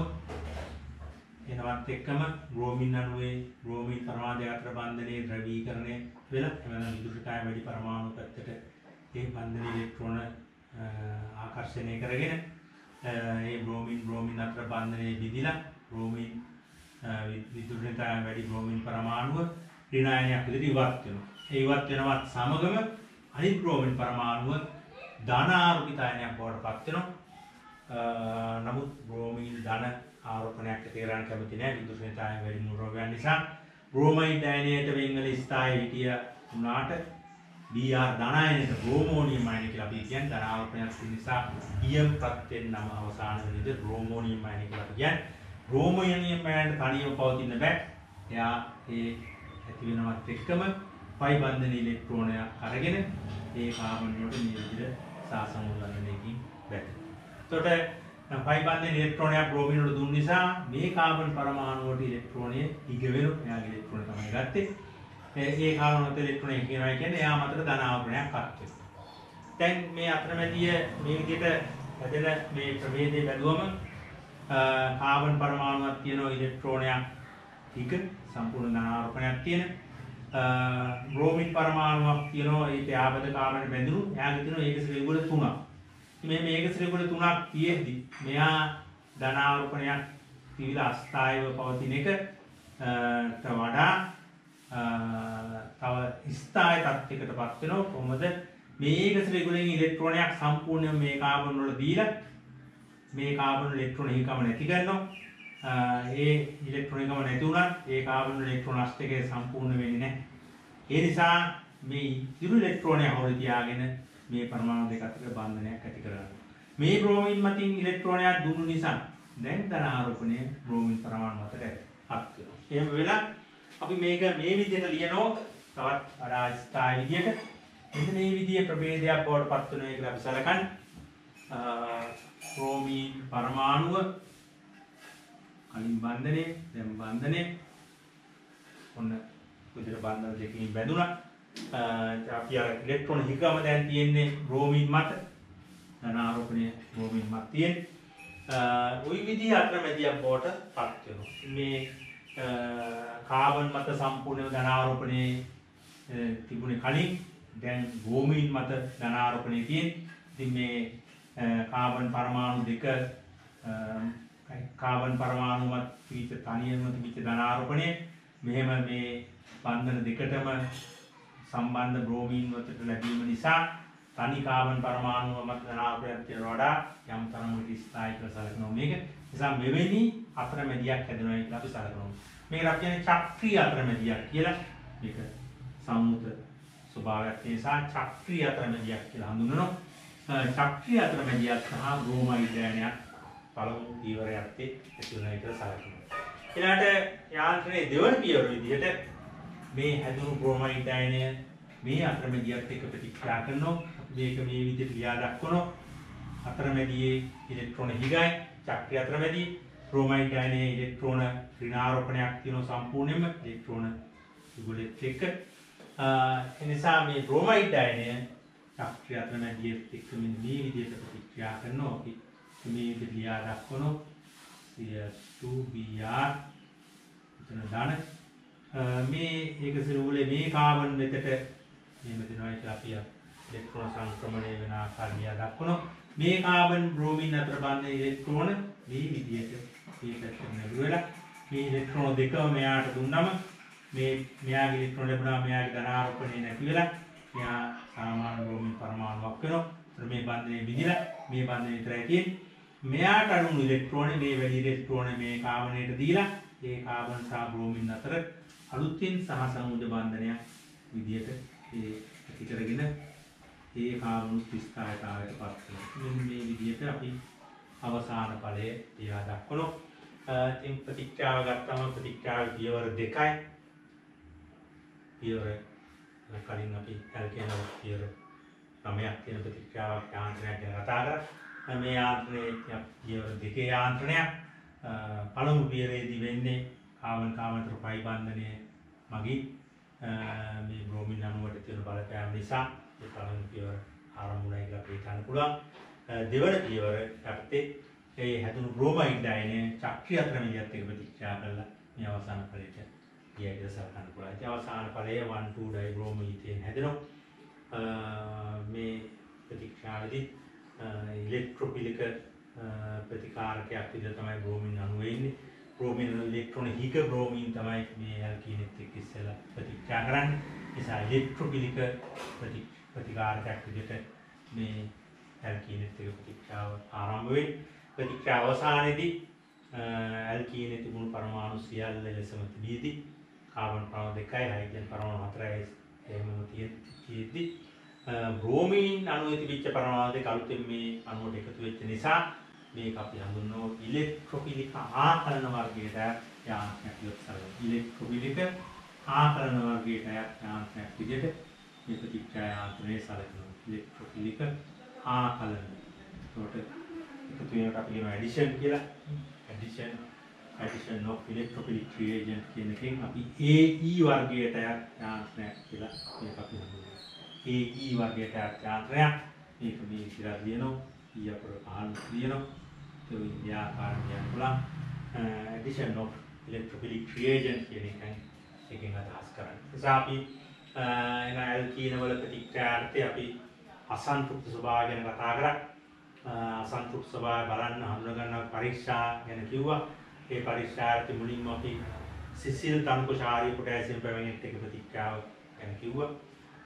එනවත් එක්කම බ්‍රෝමින් අණුවේ බ්‍රෝමින් පරමාණු දෙක අතර බන්ධනයේ ද්‍රවීකරණය වෙලා එවනම් විදුලිකාය වැඩි පරමාණු පැත්තට ඒ බන්ධනයේ ඉලෙක්ට්‍රෝන ආකර්ෂණය කරගෙන ඒ බ්‍රෝමින් අතර බන්ධනයේ බිඳිලා බ්‍රෝමින් විදුලිකාය වැඩි බ්‍රෝමින් පරමාණුව ඍණායනයක් විදිහට ඉවත් වෙනවා. ඒ ඉවත් වෙනවත් සමගම අනිත් බ්‍රෝමින් පරමාණුව ධන ආරෝපිත අයනයක් බවට පත් වෙනවා. නමුත් බ්‍රෝමින් ධන ආරෝපණයක් ඇති කරගන්න කැමති නැහැ විදුලිකාය වැඩි නුරෝගයන් නිසා. බ්‍රෝමයිඩ් අයනයට වෙන්වල ස්ථායි හිටිය උනාට Br ධනායනයට බ්‍රෝමෝනියම් අයනය කියලා අපි කියන්නේ. ධන ආරෝපණයක් තියෙන නිසා ඊයම් ප්‍රත්‍යයෙන් නම අවසාන වෙන්නේ බ්‍රෝමෝනියම් අයනය කියලා අපි කියන්නේ. බ්‍රෝමෝනියම් අයනට තනියම පවතින්න බෑ. එයා ඒ ඇති වෙනවත් එක්කම පයි බන්ධනයේ ඉලෙක්ට්‍රෝනයක් අරගෙන ඒ කාබන් වලට මේ විදිහට සාසංගලනයකින් වැටෙනවා. එතකොට පයි බන්ධනයේ ඉලෙක්ට්‍රෝනයක් බ්‍රෝමින් වලට දුන්න නිසා මේ කාබන් පරමාණුවට ඉලෙක්ට්‍රෝනය හිග වෙනවා. එයාගේ ඉලෙක්ට්‍රෝන තමයි ගත්තේ. ඒ කාබන් වලට ඉලෙක්ට්‍රෝනය කියනවා කියන්නේ එයා මතට ධන ආවරණයක් අත් වෙනවා. දැන් මේ අතරමැදිය මේ විදිහට හැදෙන මේ ප්‍රභේදයේ බැලුවම කාබන් පරමාණුවක් තියෙනවා ඉලෙක්ට්‍රෝනයක් හිග සම්පූර්ණ ධන ආරෝපණයක් තියෙන. බ්‍රෝමින් පරමාණුවක් තියෙනවා ඊට ආබද කාබන් බැඳුණු. එයාගේ තියෙනවා ඒකශ්‍රී විගුණ 3ක්. මේ ඒකශ්‍රී විගුණ 3ක් තියෙද්දි මෙයා ධන ආරෝපණයක් තියලා අස්ථායීව පවතින එකට වඩා තව ස්ථායි තත්යකටපත් වෙනවා. කොහොමද මේ ඒකශ්‍රී විගුණෙන් ඉලෙක්ට්‍රෝනයක් සම්පූර්ණයෙන් මේ කාබන් වල දීලා මේ කාබන් ඉලෙක්ට්‍රෝන හිකම නැති කරනවා. ඒ ඉලෙක්ට්‍රෝනිකම නැති වුණත් ඒ කාබන් ඉලෙක්ට්‍රෝන අෂ්ටකය සම්පූර්ණ වෙන්නේ නැහැ. ඒ නිසා මේ ඉතුරු ඉලෙක්ට්‍රෝනය හොර තියාගෙන මේ පරමාණු දෙක අතර බන්ධනයක් ඇති කරගන්නවා. මේ බ්‍රෝමින් මතින් ඉලෙක්ට්‍රෝනයක් දුන්නු නිසා දැන් ධන ආරෝපණය බ්‍රෝමින් පරමාණු අතර අත් වෙනවා. එහෙම වෙලා අපි මේක මේ විදිහට ලියනවා තවත් අරාස්ථායි විදිහට. මෙන්න මේ විදිහේ ප්‍රභේදයක් බවට පත් වෙනවා කියලා අපි සලකන්නේ. බ්‍රෝමින් පරමාණුව කලින් බන්ධනයේ දැන් බන්ධනයේ ඔන්න විදිහට බන්ධන දෙකකින් බැඳුණා. අපි අර ඉලෙක්ට්‍රෝන හිගම දැන් තියෙන්නේ බ්‍රෝමින් මත. ධන ආරෝපණය බ්‍රෝමින් මත තියෙන්නේ. ওই විදිහ අතරමැදියක් බවට පත් වෙනවා. මේ කාබන් මත සම්පූර්ණව ධන ආරෝපණයේ තිබුණේ කලින් දැන් බ්‍රෝමින් මත ධන ආරෝපණය තියෙන්නේ. ඉතින් මේ කාබන් පරමාණු දෙක කාබන් පරමාණුවත් පිට තනියම තිබිච්ච ධන ආරෝපණය මෙහෙම මේ බන්ධන දෙකටම සම්බන්ධ බ්‍රෝමීන් වලට ලැබීම නිසා තනි කාබන් පරමාණු මත ධනාත්මකයට වඩා යම් තරමකට ස්ථායි කියලා සැලකනවා. මේක නිසා මෙවැනි අතරමැදියක් හැදෙනවා කියලා අපි සැලකනවා. මේකට අපි කියන්නේ චක්‍රීය අතරමැදියක් කියලා. මේක සම්මුත ස්වභාවයක් නිසා චක්‍රීය අතරමැදියක් කියලා හඳුන්වනවා. චක්‍රීය අතරමැදියක් සහ බ්‍රෝමයිඩ් යානයක් පළමු පියවරයත් ඇති වෙනවා කියලා සැලකනවා. ඊළඟට යාන්ත්‍රයේ දෙවන පියවර විදිහට මේ හැදුණු බ්‍රෝමයිඩ් යානය මේ අතරමැදියත් එක්ක ප්‍රතික්‍රියා කරනවා. මේක මේ විදිහට ලියා දක්වනවා. අතරමැදියේ ඉලෙක්ට්‍රෝන හිගයි චක්‍රීය අතරමැදියේ බ්‍රෝමයිඩ් යානයේ ඉලෙක්ට්‍රෝන ඍණාරෝපණයක් තියෙනවා සම්පූර්ණයෙන්ම ඉලෙක්ට්‍රෝන යුගලෙත් එක්ක. ඒ නිසා මේ බ්‍රෝමයිඩ් යානය චක්‍රීය අතරමැදියත් එක්ක මේ විදිහට ප්‍රතික්‍රියා කරනවා. අපි මේ විදිහට ලියා දක්වනවා. CS2Br එතන දාන මේ ඒක සිරුලේ මේ කාබන් වෙතට මෙහෙම දෙනවා කියලා අපි ඉලෙක්ට්‍රෝන සංක්‍රමණය වෙන ආකාරය ලියා දක්වනවා. මේ කාබන් බ්‍රෝමින් අතර බඳ ඉලෙක්ට්‍රෝන මේ විදිහට මේ පැත්තට නැගුරු වෙලා මේ ඉලෙක්ට්‍රෝන දෙකම මෙයාට දුන්නම මේ මෙයාගේ ඉලෙක්ට්‍රෝන ලැබුණා මෙයාගේ ධනාරෝපණය නැති වෙලා මෙයා සාමාන්‍ය බ්‍රෝමින් පරමාණුවක් වෙනවා. ඒතර මේ බන්ධනේ විදිලා මේ බන්ධනේ විතරයි තියෙන්නේ. මෙයාට අනුණු ඉලෙක්ට්‍රෝන මේ වැඩි ඉලෙක්ට්‍රෝන මේ කාබනයට දීලා ඒ කාබන් සහ බ්‍රෝමින් අතර අලුතින් සහ සංයුජ බන්ධනයක් විදියට ඒ ඇති කරගෙන ඒ කාබන් ස්ථායතාවයට පත් වෙනවා. මෙන්න මේ විදියට අපි අවසාන ඵලය ලියා දක්වනවා. ඉතින් ප්‍රතික්‍රියාව ගත්තම ප්‍රතික්‍රියාවේ පියවර දෙකයි. පියවර කලින් අපි කල්කේන පියවර 9ක් තියෙන ප්‍රතික්‍රියාවක් යාන්ත්‍රණයක් ගැන කතා කරා. මේ යාන්ත්‍රණයේ පියවර දෙකේ යාන්ත්‍රණයක් පළමු පියවරේදී වෙන්නේ කාබන් කාබන් පයි බන්ධනය මගින් මේ බ්‍රෝමින් අණුවට තියෙන බලපෑම නිසා ඒ පළමු පියවර ආරම්භුණයි කියලා අපිට හිතන්න පුළුවන්. දෙවන පියවර යටතේ ඒ හැදුණු බ්‍රෝමයිඩ් අයනය චක්‍රීය අතරමැදියත් එක්ක ප්‍රතික්‍රියා කරලා මේ අවසාන ඵලයට ගියයිද සලකන්න පුළුවන්. ඒ අවසාන ඵලය 1,2 ඩයිබ්‍රෝමීතේන් හැදෙනවා. මේ ප්‍රතික්‍රියාවේදී ඉලෙක්ට්‍රොපිලික ප්‍රතිකාරකයක් විදිහට තමයි බ්‍රෝමින් අණුව එන්නේ. බ්‍රෝමින් ඉලෙක්ට්‍රෝන හිග බ්‍රෝමින් තමයි මේ ඇල්කීනෙත් එක්ක ඉස්සෙල්ලා ප්‍රතික්‍රියා කරන්නේ. ඒ නිසා ඉලෙක්ට්‍රොපිලික ප්‍රතිකාරකයක් විදිහට මේ ඇල්කීනෙත් එක්ක ප්‍රතික්‍රියාව ආරම්භ වෙන්නේ. ප්‍රතික්‍රියා අවසානයේදී ඇල්කීනේ තිබුණු පරමාණු සියල්ල ලෙසම තිබීදී කාබන් පරමාණු 2යි හයිඩ්‍රජන් පරමාණු 4යි එහෙමම තියෙද්දී බ්‍රෝමීන් අණුවේ තිබිච්ච පරමාණු දෙක අලුතෙන් මේ අණුවට එකතු වෙච්ච නිසා මේක අපි හඳුන්වනවා ඉලෙක්ට්‍රොපිලික ආකලන වර්ගයට යාන්ත්‍රණයක් විදිහට සැලකෙනවා. ඉලෙක්ට්‍රොපිලික ආකලන වර්ගයට යාන්ත්‍රණයක් විදිහට මේ ප්‍රතික්‍රියා යාන්ත්‍රණය සැලකෙනවා. ඉලෙක්ට්‍රොපිලික ආකලන. ඒකට එකතු වෙනකොට අපි කියනවා ඇඩිෂන් කියලා. addition of electrophilic reagent කියන එකෙන් අපි AE වර්ගයට යාන්ත්‍රණයක් කියලා මේක අපි හඳුන්වනවා. AE වර්ගයට යාන්ත්‍රණයක් මේක මේ ඉස්සරහ ලියනවා. ඊ අපර පහළ ලියනවා. ඒ ව්‍යාකාරණ කියන්න පුළුවන්. addition of electrophilic reagent කියන එකෙන් අදහස් කරන්නේ. නිසා අපි එන ඇල්කීන වල ප්‍රතික්‍රියාර්ථය අපි අසන්තුෂ්ඨ ස්වභාවය ගැන කතා කරා. අසන්තුෂ්ඨ ස්වභාවය බලන්න හඳුනා ගන්න පරීක්ෂා ගැන කිව්වා. ඒ පරීක්ෂාර්ථය මුලින්ම අපි සිසිල් තන්කුශාරී පොටෑසියම් පැවැණිත් එක ප්‍රතික්‍රියාව ගැන කිව්වා.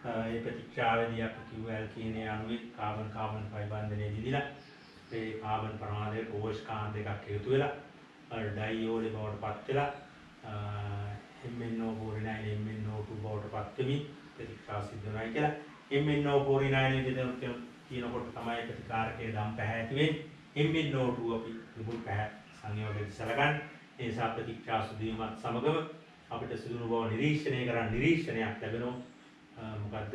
ඒ ප්‍රතික්‍රියාවේදී අපි කිව්වා ඇල්කීනේ අණුවේ කාබන් කාබන් පයි බන්ධනයේ දිදිලා ඒ කාබන් පරමාණුවේ පෝෂකාන්ත දෙකක් එකතු වෙලා ඩයියෝලි බවට පත් වෙලා MnO පොරිනයින් MnO2 බවට පත් වෙමින් ප්‍රතික්‍රියාව සිදු වෙනවා කියලා. MnO පොරිනයින් විදිහට කියනකොට තමයි ප්‍රතිකාරකයේ දම් පැහැති වෙන්නේ. MnO2 අපි විමුල් පැහැ සංයෝගයෙන් සලකන්නේ. ඒ නිසා ප්‍රතික්‍රියා සිදු වීමත් සමගම අපිට සිදුවන බව නිරීක්ෂණය කරන්න නිරීක්ෂණයක් ලැබෙනවා. මොකද්ද?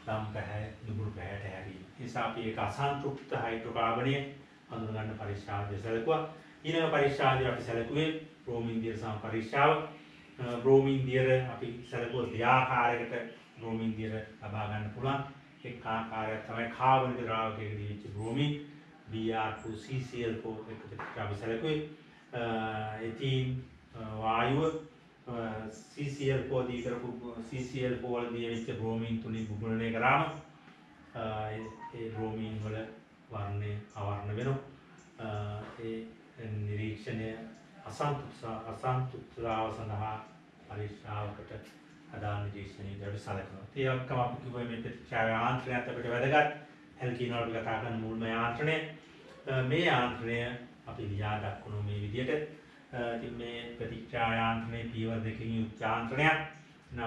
දම් පැහැ විමුල් පැහැට හැරීම. ඒ නිසා අපි ඒක අසන්තුෂ්ඨ හයිඩ්‍රෝකාබනය හඳුනා ගන්න පරීක්ෂාවදී සැලකුවා. ඊළඟ පරීක්ෂාවදී අපි සැලකුවේ බ්‍රෝමින් දියර සම පරීක්ෂාව. බ්‍රෝමින් දියර අපි සැලකුවා දෙආකාරයකට බ්‍රෝමින් දියර ලබා ගන්න පුළුවන්. එක් ආකාරයක් තමයි කාබන් ද්‍රාවකයකදී වෙච්ච බ්‍රෝමින් Br2CCl4 එක ප්‍රතික්‍රියාව සැලකුවේ. එතීන් වායුව CCl4 දී කරපු CCl4 වලදී වෙච්ච බ්‍රෝමින් තුලින් බුබුලණය කරාම ඒ බ්‍රෝමින් වල වර්ණය අවර්ණ වෙනවා. ඒ නිරීක්ෂණය අසන්තුෂ්ඨතාව සඳහා පරීක්ෂාවකට අදාළ දේශනීය දඩ සලකනවා. ඒ වගේම අපි කිව්වා මේ ප්‍රතික්‍රියා යාන්ත්‍රණයත් අපිට වැදගත්. ඇල්කීනෝල් අපි කතා කරන මුල්ම යාන්ත්‍රණය. මේ යාන්ත්‍රණය අපි ලියා දක්වන මේ විදිහට. ඉතින් මේ ප්‍රතික්‍රියා යාන්ත්‍රණයේ පියවර දෙකකින් යුත් යාන්ත්‍රණයක්.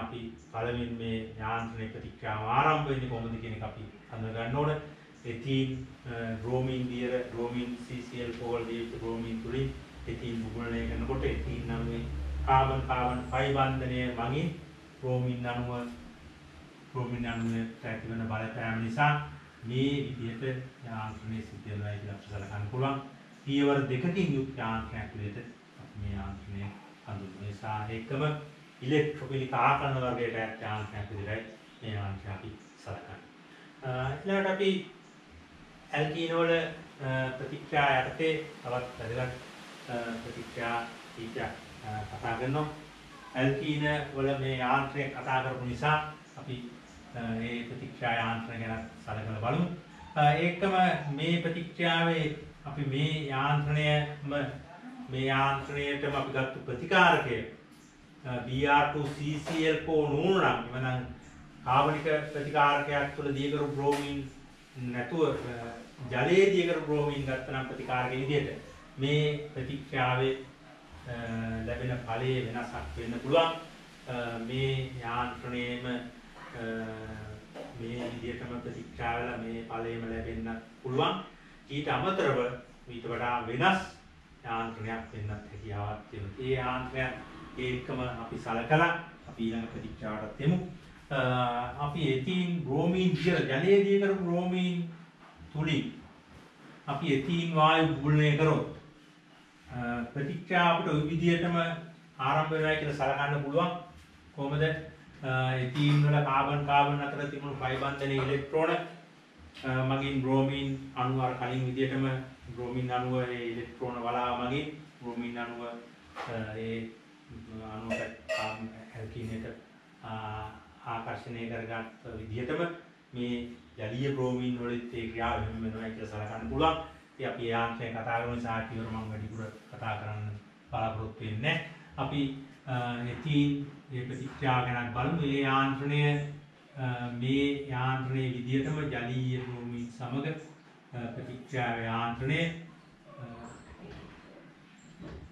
අපි පළවෙනි මේ යාන්ත්‍රණයේ ප්‍රතික්‍රියාව ආරම්භ වෙන්නේ කොහොමද කියන එක අපි හඳුනා ගන්න ඕන. එතීන් බ්‍රෝමීන් දියර බ්‍රෝමීන් CCl4 දියර බ්‍රෝමීන් තුලින් එතීන් බුබුලණය කරනකොට එතීන් නම් මේ කාබන් පයි බන්ධනය මගින් බ්‍රෝමීන් අණුවට ඇතිවන බලපෑම නිසා මේ විදිහට යාන්ත්‍රණය සිද්ධ වෙනවා කියලා අපිට සලකන්න පුළුවන්. පියවර දෙකකින් යුත් යාන්ත්‍රණයක් විදිහට අපි මේ යාන්ත්‍රණය හඳුන්වනවා. ඒ නිසා ඒකම ඉලෙක්ට්‍රොකෙමිකල් ආකරණ වර්ගයට ඇත් යාන්ත්‍රණයක් විදිහට මේ යාන්ත්‍රණය අපි සලකන්නේ. ඊළඟට අපි ඇල්කීනෝල ප්‍රතික්‍රියා යටතේ තවත් වැදගත් ප්‍රතික්‍රියා කීපයක් කතා කරනවා. ඇල්කීන වල මේ යාන්ත්‍රණය කතා කරපු නිසා අපි මේ ප්‍රතික්‍රියා යාන්ත්‍රණය ගැන සලකලා බලමු. ඒකම මේ ප්‍රතික්‍රියාවේ අපි මේ යාන්ත්‍රණයටම අපි ගත්ත ප්‍රතිකාරකය Br2CCl4 නුණු නම් එවනම් කාබනික ප්‍රතිකාරකයක් තුළ දීගරු බ්‍රෝමීන් නැතුව ජලයේ දීගරු බ්‍රෝමීන් ගත්තනම් ප්‍රතිකාරක විදිහට මේ ප්‍රතික්‍රියාවේ ලැබෙන ඵලයේ වෙනසක් වෙන්න පුළුවන්. මේ යාන්ත්‍රණයෙම මේ විදිහටම ප්‍රතික්‍රියා වල මේ ඵලයේම ලැබෙන්න පුළුවන්. ඊට අමතරව ඊට වඩා වෙනස් යාන්ත්‍රණයක් වෙන්නත් හැකියාවක් තියෙනවා. ඒ යාන්ත්‍රණය ඒකම අපි සලකලා අපි ඊළඟ ප්‍රතික්‍රියාවට යමු. අපි එතීන් බ්‍රෝමීන් දියර ජලයේ දීගරු බ්‍රෝමීන් තුලින් අපි එතීන් වායු බුබුලණය කරොත් ප්‍රතික්‍රියාව අපිට ওই විදිහටම ආරම්භ වෙනවා කියලා සලකන්න පුළුවන්. කොහොමද? එතීන් වල කාබන් අතර තිබුණු පයි බන්ධනයේ ඉලෙක්ට්‍රෝන මගින් බ්‍රෝමීන් අණුව අර කලින් විදිහටම බ්‍රෝමීන් අණුව ඒ ඉලෙක්ට්‍රෝන වලාව මගින් බ්‍රෝමීන් අණුව ඒ අණුවට ඇල්කීනේට ආකර්ෂණය කරගත් විදිහටම මේ ජලීය බ්‍රෝමීන් වලිත් ඒ ක්‍රියාව වෙනවා කියලා සලකන්න පුළුවන්. ඉතින් අපි යාන්ත්‍රණය කතා කරන නිසා කිවර මම වැඩිපුර කතා කරන්න බලාපොරොත්තු වෙන්නේ. අපි එතීන් මේ ප්‍රතික්‍රියාව ගැන බලමු. මේ යාන්ත්‍රණයේ විදිහටම ජලීය බ්‍රෝමීන් සමග ප්‍රතික්‍රියාව යාන්ත්‍රණය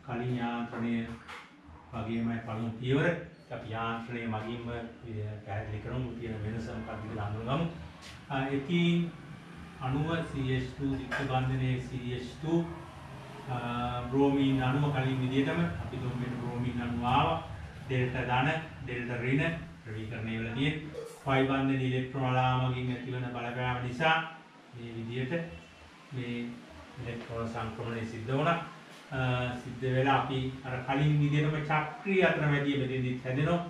කලින් යාන්ත්‍රණය වගේමයි පළමු පියවර. අපි යාන්ත්‍රණය මගින්ම පැහැදිලි කරමු තියෙන වෙනස මොකක්ද කියලා හඳුනගමු. එතීන් අණුව CH2 දික්ක බන්ධනයේ CH2 බ්‍රෝමීන් අණුව කලින් විදිහටම අපි දුන්නේ බ්‍රෝමීන් අණුව ආවා. ඩෙල්ටා ධන ඩෙල්ටා ඍණ ද්‍රවීකරණය වෙලා තියෙන පයි බන්ධන ඉලෙක්ට්‍රෝන වලාමකින් ඇතිවන බලපෑම නිසා මේ විදිහට මේ ඉලෙක්ට්‍රෝන සංක්‍රමණය සිද්ධ වුණා. සිද්ධ වෙලා අපි අර කලින් විදිහටම චක්‍රීය අතරමැදිය මෙතෙන්දිත් හැදෙනවා.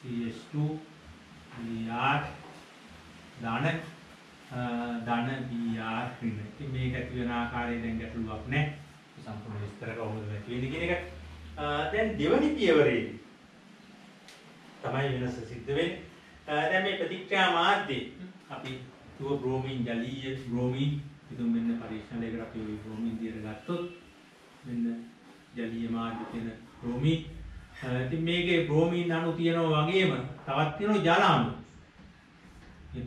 CH2 Br ධන Br ඍණ. ඉතින් මේක ඇති වෙන ආකාරය දැන් ගැටලුවක් නැහැ. සම්පූර්ණ විස්තර කොහොමද ඇති වෙන්නේ කියන එක. දැන් දෙවනි පියවරේදී තමයි වෙනස සිද්ධ වෙන්නේ. දැන් මේ ප්‍රතික්‍රියා මාධ්‍යය අපි තුව බ්‍රෝමීන් ජලීය බ්‍රෝමීන් ඉදුම් වෙන පරීක්ෂණයකට අපි ওই බ්‍රෝමීන් දියර ගත්තොත් මෙන්න ජලීය මාධ්‍ය තියෙන බ්‍රෝමීන්. ඉතින් මේකේ බ්‍රෝමීන් අණු තියෙනවා වගේම තවත් තියෙනවා ජල අණු. මේ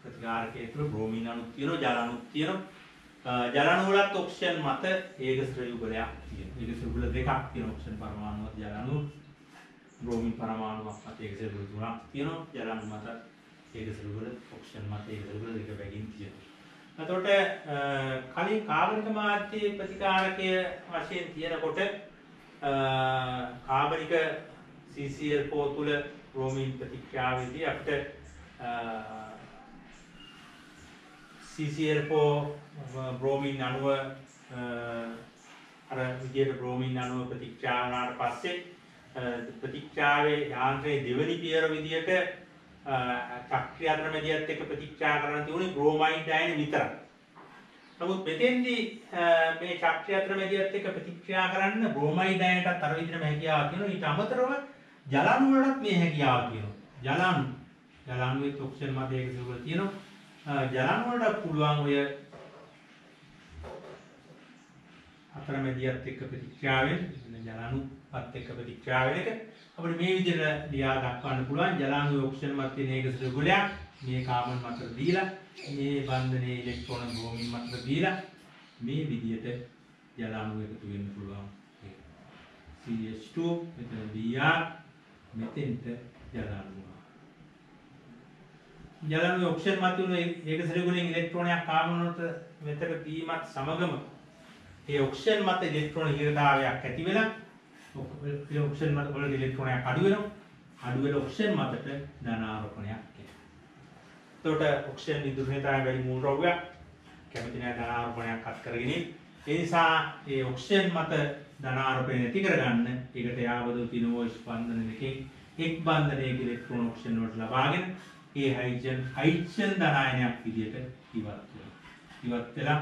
ප්‍රතිකාරකයේ තුල බ්‍රෝමීන් අණු තියෙනවා ජල අණු තියෙනවා. ජල අණු වලත් ඔක්සිජන් මත ඒකස්ත්‍ර යුගලයක් තියෙනවා. ඒකස්ත්‍ර යුගල දෙකක් තියෙනවා. ඔක්සිජන් පරමාණුවත් ජල අණු බ්‍රෝමීන් පරමාණුවක් මත ඒකස්ත්‍ර යුගල තුනක් තියෙනවා. ජල අණු මත ඒකස්ත්‍ර යුගල ඔක්සිජන් මත ඒකස්ත්‍ර යුගල දෙක බැගින් තියෙනවා. එතකොට කලින් කාබනික මාධ්‍යයේ ප්‍රතිකාරකය වශයෙන් තියෙනකොට කාබනික CCl4 තුල බ්‍රෝමීන් ප්‍රතික්‍රියාවේදී අපිට CCl4 බ්‍රෝමීන් අණුව අර විදියට බ්‍රෝමීන් අණුව ප්‍රතික්‍රියා වුණාට පස්සේ ප්‍රතික්‍රියාවේ යාන්ත්‍රයේ දෙවෙනි පියවර විදියට චක්‍රීය අතරමැදියත් එක්ක ප්‍රතික්‍රියා කරන්න තිබුණේ බ්‍රෝමයිඩ් අයන විතරයි. නමුත් මෙතෙන්දී මේ චක්‍රීය අතරමැදියත් එක්ක ප්‍රතික්‍රියා කරන්න බ්‍රෝමයිඩ් අයනටත් අර විදිහටම හැකියාවක් තියෙනවා. ඊට අමතරව ජල අණු වලටත් මේ හැකියාවක් තියෙනවා. ජල අණුවේ ඔක්සිජන් මත ඒක සුවල තියෙනවා. ජල අණු වලට පුළුවන් ඔය අතරමැදියත් එක්ක ප්‍රතික්‍රියාවෙන් ජල අණු මත් එක්ක ප්‍රතික්‍රියා වෙන එක අපිට මේ විදිහට ලියා දක්වන්න පුළුවන් ජලාණු ඔක්සිජන් මත තියෙන ඒකසල ගොඩයක් මේ කාබන් මතට දීලා මේ බන්ධනයේ ඉලෙක්ට්‍රෝන බ්‍රෝමින් මතට දීලා මේ විදිහට ජලාණු එකතු වෙන්න පුළුවන් CH2 මෙතන Br මෙතෙන්ට ජලාණු ඔක්සිජන් මත උන ඒකසල ගුණයෙන් ඉලෙක්ට්‍රෝනයක් කාබන් වලට මෙතට දීමත් සමගම ඒ ඔක්සිජන් මත ඉලෙක්ට්‍රෝන හිරතාවයක් ඇති වෙලා ඔක්සිජන් මත වල ඉලෙක්ට්‍රෝනයක් අඩු වෙනවා අඩු වෙලා ඔක්සිජන් මතට ධනාරෝපණයක් එනවා. එතකොට ඔක්සිජන් විදුලිතාවය වැඩි මූල ද්‍රව්‍යයක් කැමති නැහැ ධනාරෝපණයක් අත් කරගෙන. ඒ නිසා මේ ඔක්සිජන් මත ධනාරෝපණය නැති කරගන්න ඒකට යාවදෝ තිනෝ ස්පන්දන දෙකෙන් එක් බන්ධනයක ඉලෙක්ට්‍රෝන ඔක්සිජන් වලට ලබාගෙන ඒ හයිඩ්‍රජන් ධනායනයක් විදිහට ඉවත් වෙනවා. ඉවත් වෙලා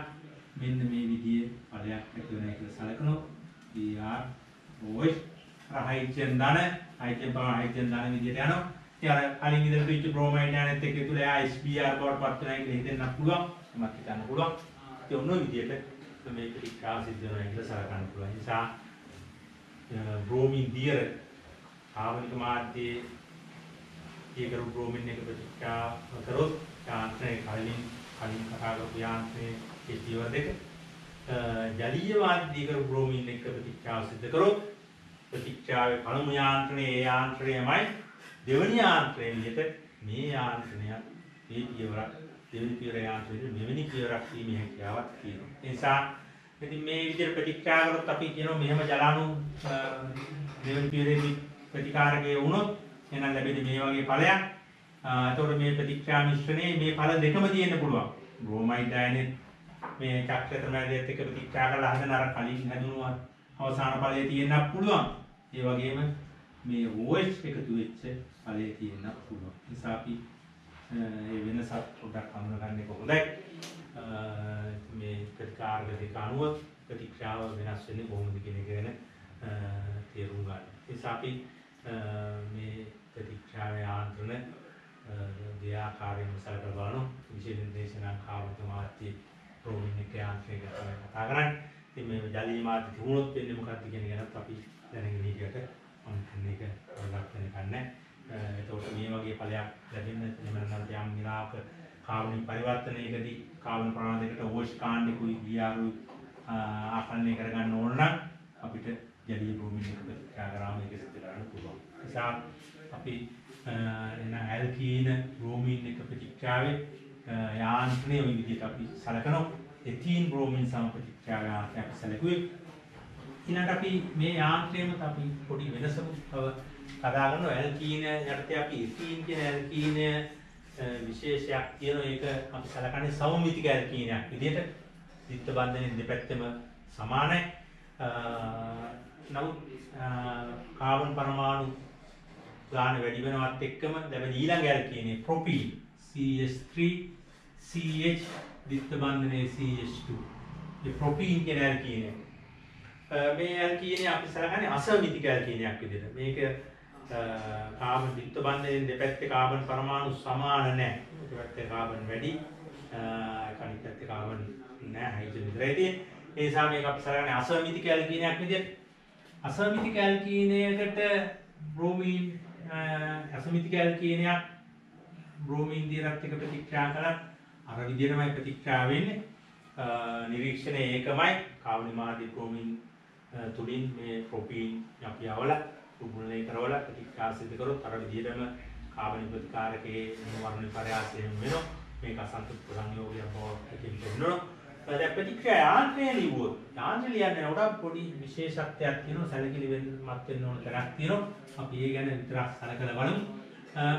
මෙන්න මේ විදිහේ ඵලයක් ඇති වෙනවා කියලා සැලකනොත් Br OH හයිඩ්‍රජන් ධන විදිහට යනවා. ඉතින් අර කලින් ඉඳලා තිබිච්ච බ්‍රෝමයිඩ් යනත් එක්ක තුල එයා SBr බවට පත් වෙනවා කියලා හිතෙන්නත් පුළුවන්. එමත් හිතන්න පුළුවන්. ඒ ඔන්න ඔය විදිහට මේ ප්‍රතික්‍රියා සිද්ධ වෙනවා කියලා සලකන්න පුළුවන්. ඒ නිසා බ්‍රෝමින් දියර ආවනික මාධ්‍යයේ ඒකරු බ්‍රෝමින් එක ප්‍රතික්‍රියා කරොත් යාන්ත්‍රණය කලින් කතා කරපු යාන්ත්‍රණයේ ඒ දියර දෙක ජලීය මාධ්‍යයකරු බ්‍රෝමින් එක ප්‍රතික්‍රියා සිද්ධ කරොත් ප්‍රතික්‍රියාවේ පළමු යාන්ත්‍රණයේ ඒ යාන්ත්‍රණයමයි දෙවෙනි යාන්ත්‍රණය විදිහට මේ යාන්ත්‍රණය මේ පියවරක් දෙවෙනි පියවර යාන්ත්‍රණය මෙවෙනි පියවරක් වීමේ හැකියාවක් තියෙනවා. ඒ නිසා ඉතින් මේ විදිහට ප්‍රතික්‍රියා කරොත් අපි කියනවා මෙහෙම ජලාණු දෙවෙනි පියවරේදී ප්‍රතිකාරකයේ වුණොත් එහෙනම් ලැබෙන්නේ මේ වගේ ඵලයක්. එතකොට මේ ප්‍රතික්‍රියා මිශ්‍රණයේ මේ ඵල දෙකම තියෙන්න පුළුවන්. බ්‍රෝමයිඩ් අයනෙත් මේ චක්‍රතරමැදයත් එක්ක ප්‍රතික්‍රියා කරලා හදන අර කලින් හැදුණු අවසාන ඵලයේ තියෙන්නත් පුළුවන්. ඒ වගේම මේ OH එකතු වෙච්ච ඵලයේ තියෙන්නත් පුළුවන්. ඒ නිසා අපි මේ වෙනසක් පොඩ්ඩක් හඳුනගන්න එක හොඳයි. මේ ප්‍රතිකාරක දෙක අනුව ප්‍රතික්‍රියාව වෙනස් වෙන්නේ කොහොමද කියන එක ගැන තේරුම් ගන්න. ඒ නිසා අපි මේ ප්‍රතික්‍රියාවේ ආන්ත්‍රණ දෙආකාරයෙන්ම සලකලා බලනවා. විශේෂයෙන් දේශනා කාර්යක මාධ්‍ය බ්‍රෝමින් එක යාන්ත්‍රණය ගැන කතා කරන්නේ. ඉතින් මේ ජලීය මාධ්‍ය තිබුණොත් වෙන්නේ මොකක්ද කියන ගැනත් අපි දැනගෙන ඉන්නකොට මම කියන්නේ ඒක වරදක් වෙන්නේ. එතකොට මේ වගේ ඵලයක් ලැබෙන්න එහෙම නැත්නම් යම් විලාක කාබනික පරිවර්තනයකදී කාබන් ප්‍රමාණයකට OH කාණ්ඩිකුයි Br ආකලනය කරගන්න ඕන නම් අපිට ජලීය බ්‍රෝමින් එක ප්‍රතික්‍රියා කරාම ඒක සිද්ධ කරන්න පුළුවන්. ඒ නිසා අපි එන ඇල්කීන බ්‍රෝමින් එක ප්‍රතික්‍රියාවේ යාන්ත්‍රණය ওই විදිහට අපි සලකනවා. එතීන් බ්‍රෝමින් සම ප්‍රතික්‍රියාවේ යාන්ත්‍රණය අපි සැලකුවේ. ඊළඟට අපි මේ යාන්ත්‍රණයම අපි පොඩි වෙනසක් කතා කරනවා. ඇල්කීන යටතේ අපි එතීන් කියන ඇල්කීන විශේෂයක් තියෙන එක අපි සලකන්නේ සමමිතික ඇල්කීනයක් විදිහට. දිත්ත බන්ධනයේ දෙපැත්තම සමානයි. නමුත් කාබන් පරමාණු ගාන වැඩි වෙනවත් එක්කම ලැබෙන ඊළඟ ඇල්කීනේ ප්‍රොපීන් CH3 CH දිත්ත බන්ධනයේ CH2 මේ ප්‍රොපීන් කියන ඇල්කීනේ මේ ඇල්කීනේ අපි සලකන්නේ අසමිතික ඇල්කීනයක් විදිහට. මේක කාබන් දිත්ත බන්ධනයේ දෙපැත්තේ කාබන් පරමාණු සමාන නැහැ. එක පැත්තේ කාබන් වැඩි අනිත් පැත්තේ කාබන් නැහැ. හයිඩ්‍රජන් විතරයි තියෙන්නේ. ඒ නිසා මේක අපි සලකන්නේ අසමිතික ඇල්කීනයක් විදිහට. අසමිතික ඇල්කීනයකට බ්‍රෝමීන් අසමිතික ඇල්කීනයක් බ්‍රෝමීන් දියරත් එක්ක ප්‍රතික්‍රියා කරලා අර විදිහටමයි ප්‍රතික්‍රියා වෙන්නේ. නිරීක්ෂණය ඒකමයි. කාබන් මාධ්‍ය බ්‍රෝමීන් තුලින් මේ ප්‍රොපීන් අපි අවල උගුල්ලේ කරවලා ප්‍රතික්‍රියා සිදු කරොත් අර විදිහටම කාබන් ප්‍රතිකාරකයේ වර්ණ පරයාසයෙන් වෙනවා. මේක අසන්තුෂ්ඨ සංයෝගයක් බවට කියනවා. දැන් ප්‍රතික්‍රියා යාන්ත්‍රණය ලියුවොත් යාන්ත්‍රණය ලියන්නේ උඩ පොඩි විශේෂත්වයක් තියෙනවා. සැලකිලි වෙන්නත් වෙන්න ඕන තරක් තියෙනවා. අපි ඒ ගැන විතරක් සැලකලා බලමු.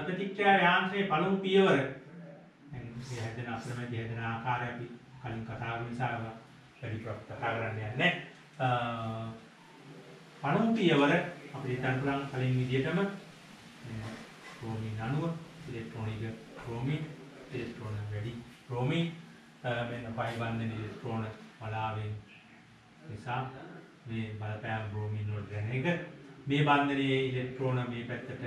ප්‍රතික්‍රියා යාන්ත්‍රණයේ පළමු පියවර දැන් මේ හැදෙන අසමැදි හැදෙන ආකාරය අපි කලින් කතා කරන නිසා වැඩි කතා කරන්න යන්නේ. පළමු පියවර අපිට හිතන්න පුළුවන් කලින් විදිහටම බ්‍රෝමින් අණුව ඉලෙක්ට්‍රෝනික බ්‍රෝමින් ඉලෙක්ට්‍රෝන වැඩි බ්‍රෝමින් මෙන්න පයි බන්ධන ඉලෙක්ට්‍රෝන වලාවෙන් නිසා මේ බලපෑම් බ්‍රෝමින් වලට දැන එක මේ බන්ධනයේ ඉලෙක්ට්‍රෝන මේ පැත්තට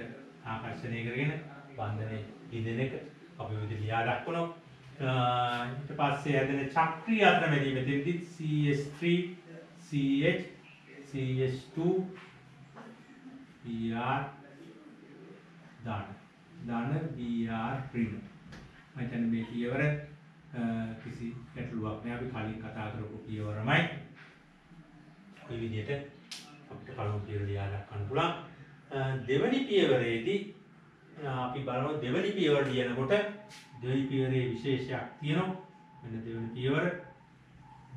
ආකර්ෂණය කරගෙන බන්ධනයේ ඉදෙන එක අපි විදිහට ලියා දක්වනවා. ඊට පස්සේ හැදෙන චක්‍රීය අතරමැදි මෙතෙන්දි CH3 CH CH2 BR ධන BR ඍණ. මම හිතන්නේ මේ පියවර කිසි ගැටලුවක් නෑ. අපි කලින් කතා කරපු පියවරමයි. මේ විදිහට අපිට පළමු පියවර ලියා ගන්න පුළුවන්. දෙවෙනි පියවරේදී අපි බලමු දෙවෙනි පියවර ලියනකොට දෙවෙනි පියවරේ විශේෂයක් තියෙනවා. මෙන්න දෙවෙනි පියවර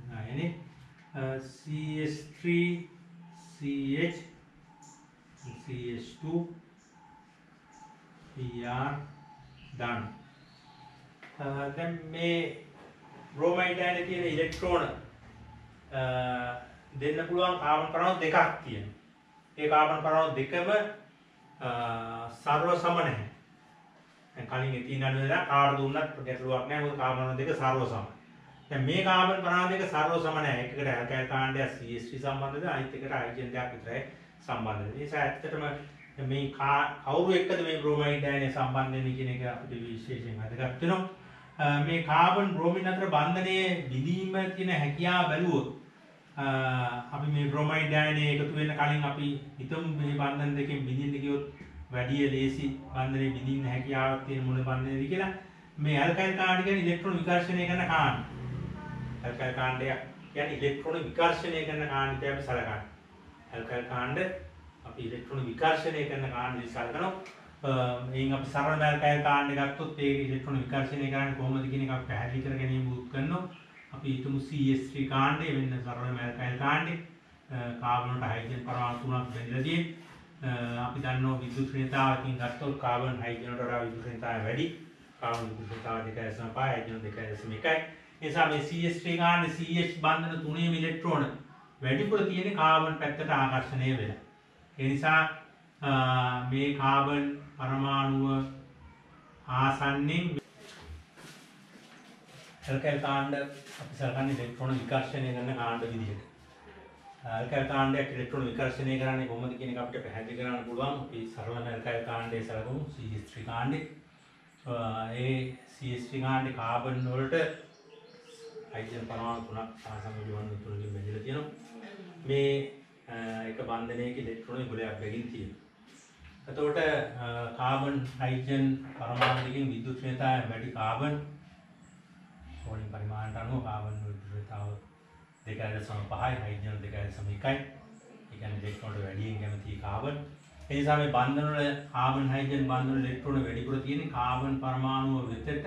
නෑනේ CH3 CH CH2 PR done. දැන් මේ බ්‍රෝමයිඩ් අයනේ තියෙන ඉලෙක්ට්‍රෝන දෙන්න පුළුවන් කාබන් පරමාණු දෙකක් තියෙනවා. ඒ කාබන් පරමාණු දෙකම සර්ව සම නැහැ. දැන් කලින් ඒ තියෙන අනුවලා කාර්බන් දුන්නත් ගැටලුවක් නැහැ. මොකද කාබන් පරමාණු දෙක සර්ව සමයි. දැන් මේ කාබන් පරමාණු දෙක සර්ව සම නැහැ. එකකට ඇල්කයිල් කාණ්ඩයක් CH3 සම්බන්ධද අනිත් එකට හයිඩ්‍රජන් දෙකක් විතරයි සම්බන්ධ වෙන්නේ. ඒ නිසා ඇත්තටම මේ කවුරු එක්කද මේ බ්‍රෝමයිඩ් අයනේ සම්බන්ධ වෙන්නේ කියන එක අපිට විශේෂයෙන් වැදගත් වෙනවා. මේ කාබන් බ්‍රෝමින් අතර බන්ධනයේ බිඳීම තියෙන හැකියාව බැලුවොත් අපි මේ බ්‍රෝමයිඩ් අයනේ එකතු වෙන්න කලින් අපි හිතමු මේ බන්ධන දෙකෙන් බිඳින්න ගියොත් වැඩි ලේසි බන්ධනයේ බිඳින්න හැකියාවක් තියෙන මොන බන්ධනයද කියලා මේ ඇල්කයිල් කාණ්ඩ කියන්නේ ඉලෙක්ට්‍රෝන විකර්ෂණය කරන කාණ්ඩ. ඇල්කයිල් කාණ්ඩය කියන්නේ ඉලෙක්ට්‍රෝන විකර්ෂණය කරන කාණ්ඩය අපි සලකන්නේ. ඇල්කයිල් කාණ්ඩ අපි ඉලෙක්ට්‍රෝන විකර්ෂණය කරන කාණ්ඩය සලකනවා. මේන් අපි සරල ඇල්කයිල් කාණ්ඩ ගත්තොත් ඒ ඉලෙක්ට්‍රෝන විකර්ෂණය කරන්නේ කොහොමද කියන එක අපි පැහැදිලි කර ගැනීම උත් කරනවා. අපි හිතමු CH3 කාණ්ඩය වෙන්න සරල ඇල්කයිල් කාණ්ඩය. කාබන් වලට හයිඩ්‍රජන් පරමාණු තුනක් බැඳලා තියෙන්නේ. අපි දන්නවා විද්‍යුත් ශ්‍රේණිතාවකින් ගත්තොත් කාබන් හයිඩ්‍රජන් වලට වඩා විද්‍යුත් ශ්‍රේණිතාවය වැඩි. Carbon විද්‍යුත් ශ්‍රේණිතාව 2.5 hydrogen 2.1යි. ඒ නිසා මේ CH3 කාණ්ඩ CH බන්ධන තුනේම ඉලෙක්ට්‍රෝන වැඩිපුර තියෙන කාබන් පැත්තට ආකර්ෂණය වෙලා. ඒ නිසා මේ කාබන් පරමාණුව ආසන්නෙන් ඇල්කයිල් කාණ්ඩ අපි සලකන්නේ ඉලෙක්ට්‍රෝන විකර්ෂණය කරන කාණ්ඩ විදිහට. ඇල්කයිල් කාණ්ඩයක් ඉලෙක්ට්‍රෝන විකර්ෂණය කරන්නේ කොහොමද කියන එක අපිට පැහැදිලි කරන්න පුළුවන්. අපි සරලම ඇල්කයිල් කාණ්ඩය සලකමු CH3 කාණ්ඩේ. ඒ CH3 කාණ්ඩේ කාබන් වලට හයිඩ්‍රජන් පරමාණු තුනක් සාසම විවරණ තුනකින් බෙදලා තියෙනවා. මේ එක බන්ධනයක ඉලෙක්ට්‍රෝන ගොඩයක් බැගින් තියෙනවා. එතකොට කාබන් හයිඩ්‍රජන් පරමාණු දෙකකින් විද්‍යුත් ශ්‍රේණිතාවය වැඩි කාබන් ඕනින් පරිමාණයට අනුව කාබන් විද්‍යුත් ශ්‍රේණිතාව 2.5යි හයිඩ්‍රජන් 2.1යි. ඒ කියන්නේ ඉලෙක්ට්‍රෝන වැඩියෙන් කැමති කාබන්. ඒ නිසා මේ බන්ධන වල කාබන් හයිඩ්‍රජන් බන්ධන වල ඉලෙක්ට්‍රෝන වැඩිපුර තියෙන්නේ කාබන් පරමාණුව වෙතට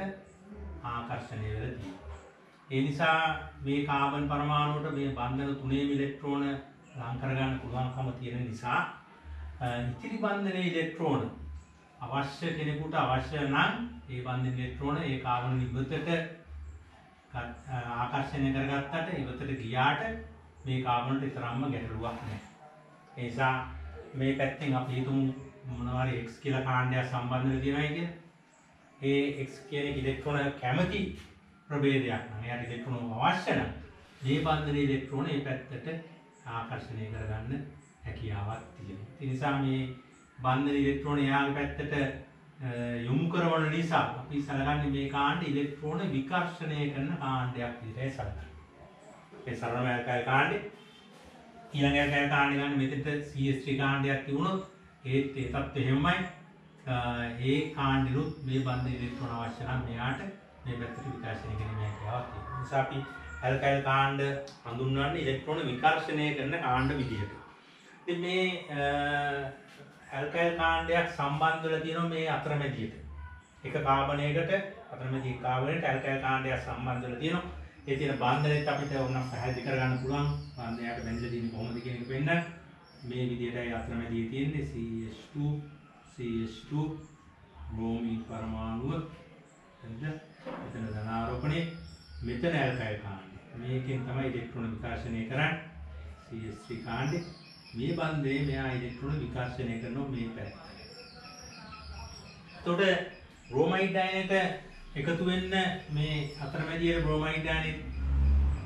ආකර්ෂණය වෙලා තියෙනවා. ඒ නිසා මේ කාබන් පරමාණුවට මේ බන්ධන තුනේම ඉලෙක්ට්‍රෝන ලං කරගන්න පුළුවන්කම තියෙන නිසා ඉතිරි බන්ධනයේ ඉලෙක්ට්‍රෝන අවශ්‍ය කෙනෙකුට අවශ්‍ය නම් ඒ බන්ධන ඉලෙක්ට්‍රෝන ඒ කාබන් ඉවතට ආකර්ෂණය කරගත්තට ඉවතට ගියාට මේ කාබන් වලට තරම්ම ගැටලුවක් නැහැ. ඒ නිසා මේ පැත්තෙන් අපි හිතමු මොනවා හරි X කියලා කාණ්ඩයක් සම්බන්ධ වෙලා තියෙනවා කියලා. ඒ X කියන ඉලෙක්ට්‍රෝන කැමති ප්‍රභේදයක් නම් එයාට ඉලෙක්ට්‍රෝන අවශ්‍ය නම් මේ බන්ධනයේ ඉලෙක්ට්‍රෝන මේ පැත්තට ආකර්ෂණය කරගන්න හැකියාවක් තියෙනවා. ඒ නිසා මේ බන්ධන ඉලෙක්ට්‍රෝන එයාගේ පැත්තට යොමු කරන නිසා අපි සලකන්නේ මේ කාණ්ඩ ඉලෙක්ට්‍රෝන විකර්ෂණය කරන කාණ්ඩයක් විදිහට සලකනවා. ඒ සරලම ඇල්කයිල් කාණ්ඩේ ඊළඟ ඇල්කයිල් කාණ්ඩය ගන්න මෙතෙන්ට CH3 කාණ්ඩයක් තිබුණොත් ඒත් ඒකත් එහෙමයි. ඒ කාණ්ඩෙනුත් මේ බන්ධන ඉලෙක්ට්‍රෝන අවශ්‍ය නම් මෙයාට මේ පැත්තට විකර්ෂණය කිරීමේ හැකියාවක් තියෙනවා. ඒ නිසා අපි ඇල්කයිල් කාණ්ඩ හඳුන්වන්නේ ඉලෙක්ට්‍රෝන විකර්ෂණය කරන කාණ්ඩ විදිහට. ඉතින් මේ ඇල්කයිල් කාණ්ඩයක් සම්බන්ධ වෙලා තියෙනවා මේ අතරමැදියට. එක කාබනයකට අතරමැදි කාබනයට ඇල්කයිල් කාණ්ඩයක් සම්බන්ධ වෙලා තියෙනවා. ඒ තියෙන බන්ධනෙත් අපිට ඕනම් පැහැදිලි කරගන්න පුළුවන්. බන්ධනයට බැඳලා තියෙන්නේ කොහොමද කියන එක වෙන්න. මේ විදිහටයි අතරමැදියේ තියෙන්නේ CH2 බ්‍රෝමීන් පරමාණුව. එතන ධනාරෝපණය මෙතන ඇල්කයිල් කාණ්ඩය. මේකෙන් තමයි ඉලෙක්ට්‍රෝන විකර්ෂණය කරන්නේ. CH3 කාණ්ඩේ මේ බන්ධයේ මෙයා ඉලෙක්ට්‍රෝන විකර්ෂණය කරනවා මේ පැත්තට. එතකොට බ්‍රෝමයිඩ් අයනයට එකතු වෙන්න මේ අතරමැදියේ බ්‍රෝමයිඩ් අයනෙත්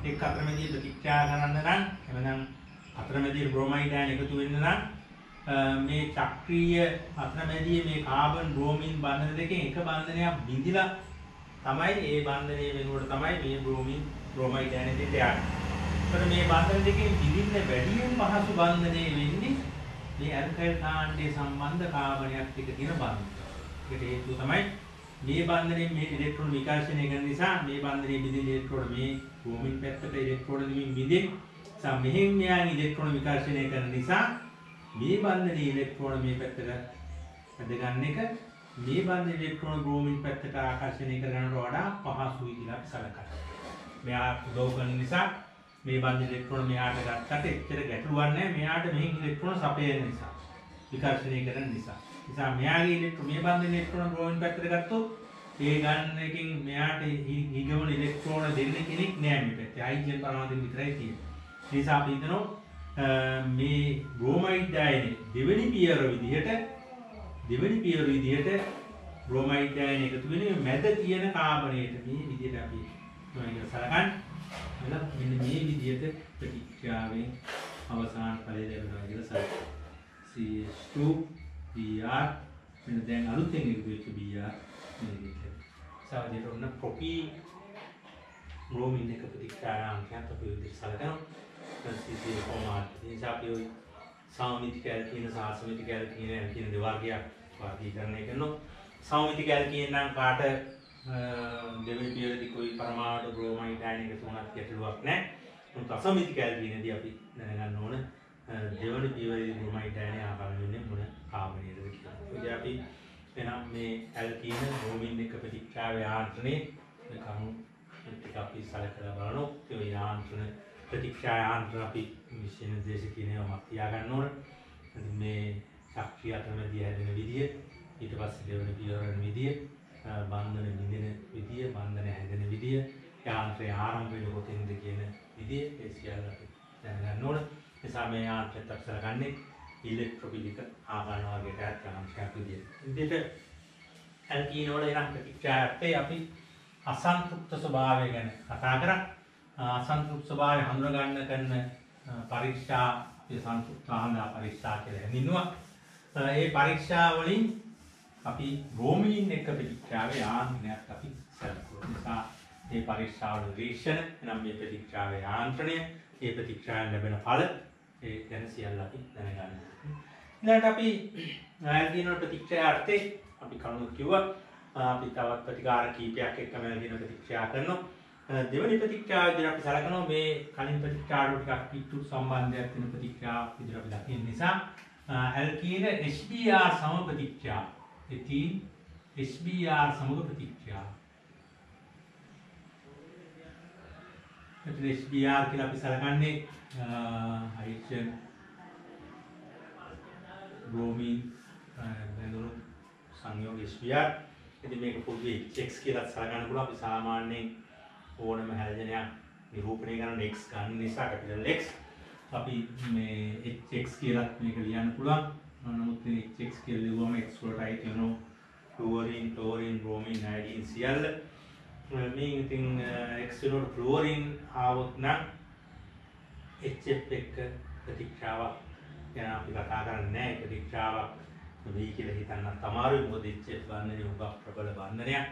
එක් අතරමැදියේ ප්‍රතික්‍රියා කරන්න නම් එවනම් අතරමැදියේ බ්‍රෝමයිඩ් අයන එකතු වෙන්න නම් මේ චක්‍රීය අතරමැදියේ මේ කාබන් බ්‍රෝමින් බන්ධන දෙකෙන් එක බන්ධනයක් බිඳිලා තමයි ඒ බන්ධනයේ වෙනුවට තමයි මේ බ්‍රෝමයිඩ් අයන දෙක යන්නේ. ඒතර මේ බන්ධන දෙකෙන් බිඳින්න වැඩියෙන් පහසු බන්ධනයේ වෙන්නේ මේ ඇල්කයිල් කාණ්ඩයේ සම්බන්ධ කාබනයක් එක්ක තියෙන බන්ධනය. ඒකට හේතුව තමයි මේ බන්ධනයෙන් මේ ඉලෙක්ට්‍රෝන විකර්ෂණය කරන නිසා මේ බන්ධනයේ බිඳින ඉලෙක්ට්‍රෝන මේ බ්‍රෝමින් පැත්තට ඉලෙක්ට්‍රෝන දෙමින් බිඳින් නිසා මෙහෙන් මෙහාන් ඉලෙක්ට්‍රෝන විකර්ෂණය කරන නිසා මේ බන්ධනයේ ඉලෙක්ට්‍රෝන මේ පැත්තට ඇද ගන්න එක මේ බන්ධනයේ ඉලෙක්ට්‍රෝන බ්‍රෝමින් පැත්තට ආකර්ෂණය කරනවට වඩා පහසුයි කියලා අපි සලකනවා. මෙයා උදව් කරන නිසා මේ බන්ධනයේ ඉලෙක්ට්‍රෝන මෙහාට ගත්තට එච්චර ගැටලුවක් නැහැ. මෙයාට මෙහෙන් ඉලෙක්ට්‍රෝන සපයන නිසා විකර්ෂණය කරන නිසා. නිසා මෙයාගේ ඉලෙක්ට්‍රෝන මේ බන්ධනයේ ඉලෙක්ට්‍රෝන බ්‍රෝමින් පැත්තට ගත්තොත් ඒ ගන්න එකකින් මෙයාට ඊගමන ඉලෙක්ට්‍රෝන දෙන්න කෙනෙක් නෑ මේ පැත්තේ. හයිඩ්‍රජන් පරමාණු විතරයි තියෙන්නේ. ඒ නිසා අපි හිතනවා මේ බ්‍රෝමයිඩ් ඩයනේ දෙවෙනි පියවර විදිහට බ්‍රෝමයිඩ් ඩයන එකතු වෙන මැද තියෙන කාබනයට මේ විදිහට අපි මේක සලකන්න. මෙන්න මේ විදිහට ප්‍රතික්‍රියාවෙන් අවසාන ඵලය ලැබෙනවා කියලා සලකනවා. CH2 Br මෙන්න දැන් අලුතෙන් එකතු වෙච්ච Br මේ විදිහට. සාමාන්‍යයෙන් ඔන්න ප්‍රොපී බ්‍රෝමින් එක ප්‍රතික්‍රියාවන්ට අපි විදිහට සලකනවා. CCl ෆෝමාට්. ඒ නිසා අපි ওই සාමිතික ඇල්කීන සහ අසමිතික ඇල්කීන දෙවර්ගයක් වර්ගීකරණය කරනවා. සාමිතික ඇල්කීන නම් කාට දෙවෙනි පියවරේදී કોઈ පරමාණු බ්‍රෝමයිඩ් ඩයන එකතු වුණත් ගැටලුවක් නැහැ. මොකද අසමිතික ඇල්කීනේදී අපි දැනගන්න ඕන දෙවෙනි පියවරේදී බ්‍රෝමයිඩ් ඩයන ආකර්ෂණය වෙන්නේ මොන කාබනයේද කියලා. ඒකදී අපි එනම් මේ ඇල්කීන බ්‍රෝමින් එක ප්‍රතික්‍රියාවේ යාන්ත්‍රණේ මේ කරුණු ටික අපි සලකලා බලනවා. ඒ යාන්ත්‍රණ ප්‍රතික්‍රියා යාන්ත්‍රණ අපි විශේෂ දේශකීනේවම තියාගන්න ඕන. මේ ශක්තිය අතරමැදි හැදෙන විදිය, ඊට පස්සේ දෙවෙනි පියවරන විදිය, බන්ධන බිඳෙන විදිය, බන්ධන හැදෙන විදිය, යාන්ත්‍රය ආරම්භ වෙන කොටින්ද කියන විදිය ඒ සියල්ල අපි දැනගන්න ඕන. ඒ නිසා මේ යාන්ත්‍රයත් අපි සලකන්නේ ඉලෙක්ට්‍රොෆිලික ආකාරන වර්ගයට යාන්ත්‍රයක් විදියට. විදියට ඇල්කීන වල එනම් ප්‍රතික්‍රියාවේ අපි අසන්තෘප්ත ස්වභාවය ගැන කතා කරා. අසන්තෘප්ත ස්වභාවය හඳුනා ගන්න කරන පරීක්ෂා අපි සන්තෘප්ත ආහාර පරීක්ෂා කියලා හඳුන්වනවා. ඒ පරීක්ෂා වලින් අපි බ්‍රෝමීන් එක්ක ප්‍රතික්‍රියාවේ යාන්ත්‍රණයක් අපි සලකුවා. නිසා මේ පරීක්ෂා වල නිරීක්ෂණ එනම් මේ ප්‍රතික්‍රියාවේ යාන්ත්‍රණය, මේ ප්‍රතික්‍රියාවෙන් ලැබෙන ඵල ඒ ගැන සියල්ල අපි දැනගන්න. ඊළඟට අපි ඇල්කීන වල ප්‍රතික්‍රියාර්ථේ අපි කරුණු කිව්වා. අපි තවත් ප්‍රතිකාර කීපයක් එක්කම ඇල්කීන ප්‍රතික්‍රියා කරනවා. දෙවෙනි ප්‍රතික්‍රියාවේදී අපි සලකනවා මේ කලින් ප්‍රතික්‍රියාවට ටිකක් පිටු සම්බන්ධයක් තියෙන ප්‍රතික්‍රියාවක් විදිහට අපි දකින්න නිසා ඇල්කීන HBr සම ප්‍රතික්‍රියාව. එතින් HBr සමග ප්‍රතික්‍රියාව. එතන HBr කියලා අපි සලකන්නේ හයිඩ්‍රජන් බ්‍රෝමින් බඳුණු සංයෝග HBr. ඉතින් මේක පොදුවේ X කියලා සලකන්න පුළුවන්. අපි සාමාන්‍යයෙන් ඕනම හැලජනයක් නිරූපණය කරන X ගන්න නිසා කැපිටල් X අපි මේ HX කියලා මේක ලියන්න පුළුවන්. නමුත් මේ HX කියලා ලියුවම X වලට අයිති වෙනවා ක්ලෝරින්, ක්ලෝරින්, බ්‍රෝමින්, අයඩින් සියල්ල. මේ ඉතින් X වලට ක්ලෝරින් ආවොත් නම් HF එක්ක ප්‍රතික්‍රියාවක් ගැන අපි කතා කරන්නේ නැහැ. ප්‍රතික්‍රියාවක් වෙයි කියලා හිතන්නත් අමාරුයි. මොකද HF බන්ධනය උගක් ප්‍රබල බන්ධනයක්,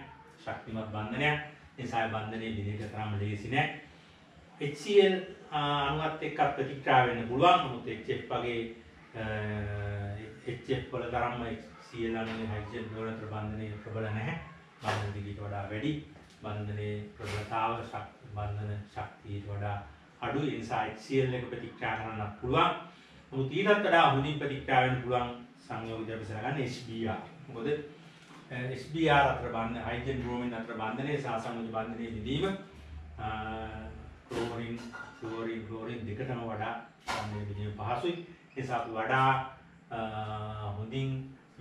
ශක්තිමත් බන්ධනයක්. ඒ නිසා බන්ධනයේ විදිහට තරම් ලේසි නෑ. HCl අණුවත් එක්ක ප්‍රතික්‍රියා වෙන්න පුළුවන්. නමුත් HF වගේ HF වල තරම්ම HCl අණුවේ හයිඩ්‍රජන් වලට බන්ධනයේ ප්‍රබල නැහැ. බන්ධන දිගට වඩා වැඩි. බන්ධනයේ ප්‍රබලතාව බන්ධන ශක්තියට වඩා අඩුයි. ඒ නිසා HCl එක ප්‍රතික්‍රියා කරන්න පුළුවන්. නමුත් ඊටත් වඩා හොඳින් ප්‍රතික්‍රියා වෙන්න පුළුවන් සංයෝගය අපි සලකන්නේ HBr. මොකද HBr අතර බන්ධන හයිඩ්‍රජන් බ්‍රෝමින් අතර බන්ධනයේ සාසංයෝජ බන්ධනයේ විදීම ක්ලෝරින්, ක්ලෝරින්, ක්ලෝරින් දෙකටම වඩා බන්ධනයේ විදීම පහසුයි. ඒ නිසා අපි වඩා හොඳින්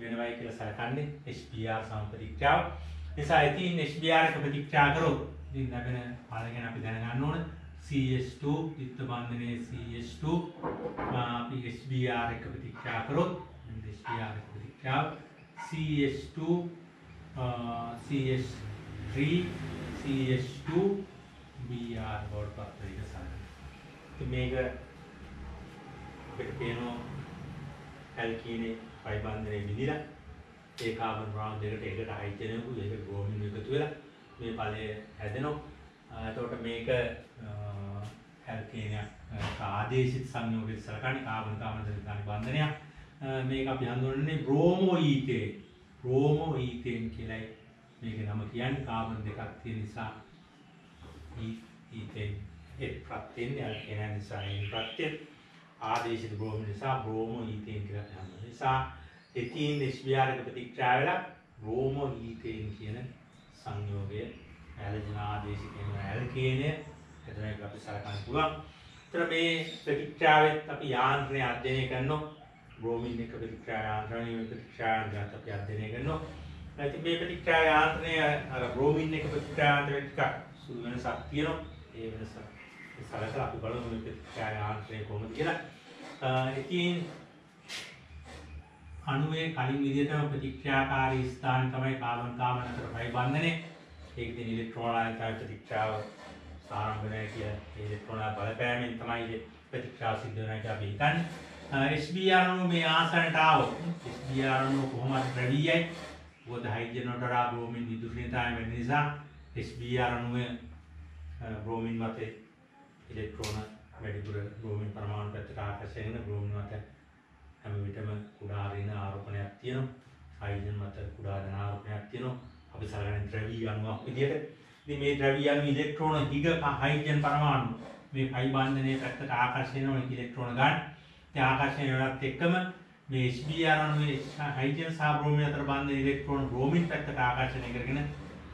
වෙනවයි කියලා සලකන්නේ HBr සම ප්‍රතික්‍රියාව. නිසා ඉතින් HBr එක ප්‍රතික්‍රියා කරොත් ඉතින් ලැබෙන ඵල ගැන අපි දැනගන්න ඕන. CH2 ද්විත්ව බන්ධනයේ CH2 අපි HBr එක ප්‍රතික්‍රියා කරොත් HBr එක ප්‍රතික්‍රියාව CH2 CH3 CH2 Br බවට පත් වෙන එක සලකනවා. ඉතින් මේක අපිට පේනවා ඇල්කීනේ පයි බන්ධනයේ විදිහට ඒ කාබන් පරමාණු දෙකට එකට හයිඩ්‍රජන් එකු ඒක බ්‍රෝමින් එකතු වෙලා මේ ඵලය හැදෙනවා. එතකොට මේක ඇල්කීනයක් ආදේශිත සංයෝගයක සලකන්නේ කාබන් කාබන් දෙකේ බන්ධනයක්. මේක අපි හඳුන්වන්නේ බ්‍රෝමෝඊතේන් කියලායි මේක නම කියන්නේ. කාබන් දෙකක් තියෙන නිසා ඊතේන් එක් ප්‍රත්‍යයෙන් ඇල්කේන නිසා ඒ ප්‍රත්‍ය ආදේශිත බ්‍රෝමින් නිසා බ්‍රෝමෝඊතේන් කියලා කියනවා. නිසා එතීන් HBr එක ප්‍රතික්‍රියා වෙලා බ්‍රෝමෝඊතේන් කියන සංයෝගය ඇලජන ආදේශිකේන ඇල්කේනය එතන එක අපි සලකන්න පුළුවන්. ඒතර මේ ප්‍රතික්‍රියාවෙත් අපි යාන්ත්‍රණය අධ්‍යයනය කරනවා. බ්‍රෝමින් එක ප්‍රතික්‍රියා යාන්ත්‍රණය ප්‍රතික්‍රියාවක් අපි අධ්‍යයනය කරනවා. ඉතින් මේ ප්‍රතික්‍රියා යාන්ත්‍රණය අර බ්‍රෝමින් එක ප්‍රතික්‍රියා යාන්ත්‍රණයට ටිකක් සුළු වෙනසක් තියෙනවා. ඒ වෙනස සලකලා අපි බලමු මේ ප්‍රතික්‍රියා යාන්ත්‍රණය කොහොමද කියලා. ඉතින් අණුවේ කලින් විදිහටම ප්‍රතික්‍රියාකාරී ස්ථාන තමයි කාබන් අතර පයි බන්ධනේ. ඒක ඉතින් ඉලෙක්ට්‍රෝන ආයතන ප්‍රතික්‍රියාව ආරම්භ වෙනවා කියලා ඒ ඉලෙක්ට්‍රෝන බලපෑමෙන් තමයි ප්‍රතික්‍රියාව සිද්ධ වෙනවා කියලා අපි හිතන්නේ. HBr අණුව මේ ආසනට ආවොත් HBr අණුව කොහොමද ද්‍රවීයයි? මොකද හයිඩ්‍රජන් වලට වඩා බ්‍රෝමින් විදුලියතාවය වැඩි නිසා HBr අණුව බ්‍රෝමින් මතේ ඉලෙක්ට්‍රෝන වැඩිපුර බ්‍රෝමින් පරමාණු පැත්තට ආකර්ෂණය වෙන බ්‍රෝමින් මත හැම විටම කුඩා ඍණ ආරෝපණයක් තියෙනවා. හයිඩ්‍රජන් මත කුඩා ධන ආරෝපණයක් තියෙනවා. අපි සලකන්නේ ද්‍රවීය අණුවක් විදියට. ඉතින් මේ ද්‍රවීය අණු ඉලෙක්ට්‍රෝන හිග හයිඩ්‍රජන් පරමාණු මේ පයි බන්ධනයේ පැත්තට ආකර්ෂණය වෙන ඉලෙක්ට්‍රෝන ගන්න. ඒ ආකර්ෂණය වෙනත් එක්කම මේ HBr අණුවේ හයිඩ්‍රජන් සහ බ්‍රෝමින් අතර බන්ධන ඉලෙක්ට්‍රෝන බ්‍රෝමින් පැත්තට ආකර්ෂණය කරගෙන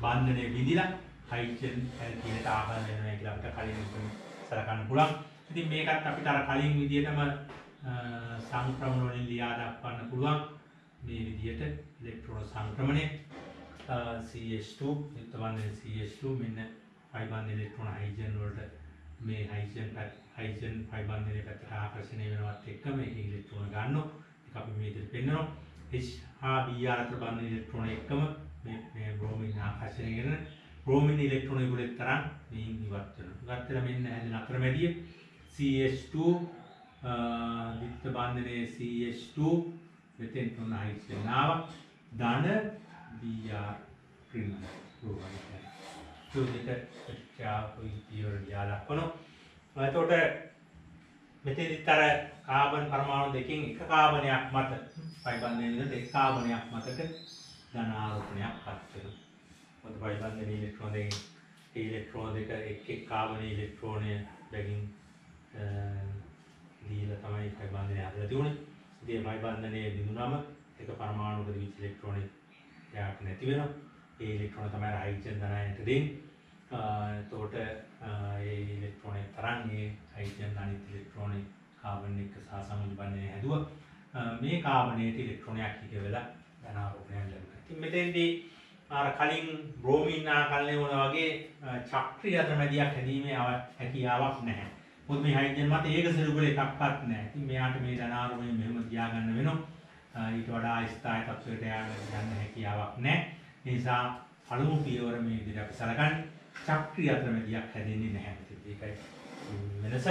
බන්ධනය විදිලා හයිඩ්‍රජන් ඇල්කීනට ආකර්ෂණය වෙනවා කියලා අපිට කලින් සලකන්න පුළුවන්. ඉතින් මේකත් අපිට අර කලින් විදියටම සංක්‍රමණ වලින් ලියා දක්වන්න පුළුවන්. මේ විදියට ඉලෙක්ට්‍රෝන සංක්‍රමණය CH2 යුක්තවන්නේ CH2 මෙන්න පයි බන්ධන ඉලෙක්ට්‍රෝන හයිඩ්‍රජන් වලට මේ හයිඩ්‍රජන් පයි බන්ධනයේ පැත්තට ආකර්ෂණය වෙනවත් එක්ක මේක ඉලෙක්ට්‍රෝන ගන්නවා. ඒක අපි මේ විදිහට පෙන්නනවා. H හා Br අතර බන්ධන ඉලෙක්ට්‍රෝන එක්කම මේ බ්‍රෝමින් ආකර්ෂණය කරන බ්‍රෝමින් ඉලෙක්ට්‍රෝන වලට තරම් මේ ඉවත් වෙනවා. ඉවත් වෙලා මෙන්න හැදෙන අතරමැදිය CH2 විත්ත බන්ධනයේ CH2 මෙතෙන් තුන හයිඩ්‍රජන් ආවා. ධන Br ඍණ බ්‍රෝමයින්. ඒක ප්‍රතික්‍රියාව යාලක්වනවා. එතකොට මෙතෙන්දිත් අර කාබන් පරමාණු දෙකෙන් එක කාබනයක් මත පයි බන්ධනයේ දෙක කාබනයක් මතක ධන ආරෝපණයක් පත් වෙනවා. මොකද පයි බන්ධනයේ ඉලෙක්ට්‍රෝන දෙකෙන් ඒ ඉලෙක්ට්‍රෝන දෙක එක් කාබනයේ ඉලෙක්ට්‍රෝනය බැගින් දීලා තමයි පයි බන්ධනය හදලා තිබුණේ. ඉතින් පයි බන්ධනයේ බිඳුනම එක පරමාණුක දිවිච්ච ඉලෙක්ට්‍රෝනෙ යාට නැති වෙනවා. ඒ ඉලෙක්ට්‍රෝන තමයි හයිඩ්‍රජන් ධනයට දෙන්නේ. එතකොට ඒ ඉලෙක්ට්‍රෝනේ තරම් ඒ හයිඩ්‍රජන් අනිත් ඉලෙක්ට්‍රෝනේ කාබන් එක්ක සහ සමුදු බන්ධනය හැදුවා. මේ කාබනේට ඉලෙක්ට්‍රෝනයක් හිග වෙලා ධන ආරෝපණයක් ලැබුණා. ඉතින් මෙතෙන්දී අර කලින් බ්‍රෝමින් ආකල්නය වුණා වගේ චක්‍රීය අතරමැදියක් හැදීමේ හැකියාවක් නැහැ. මොකද මේ හයිඩ්‍රජන් මත ඒක සෙලුබල එකක්වත් නැහැ. ඉතින් මෙයාට මේ ධන ආරෝපණය මෙහෙම තියාගන්න වෙනවා. ඊට වඩා ස්ථායි තත්ත්වයකට යන්න හැකියාවක් නැහැ. ඒ නිසා පළමු පියවර මේ විදිහට අපි සලකන්නේ චක්‍රීය අතරමැදියක් හැදෙන්නේ නැහැ. ඒකයි වෙනස.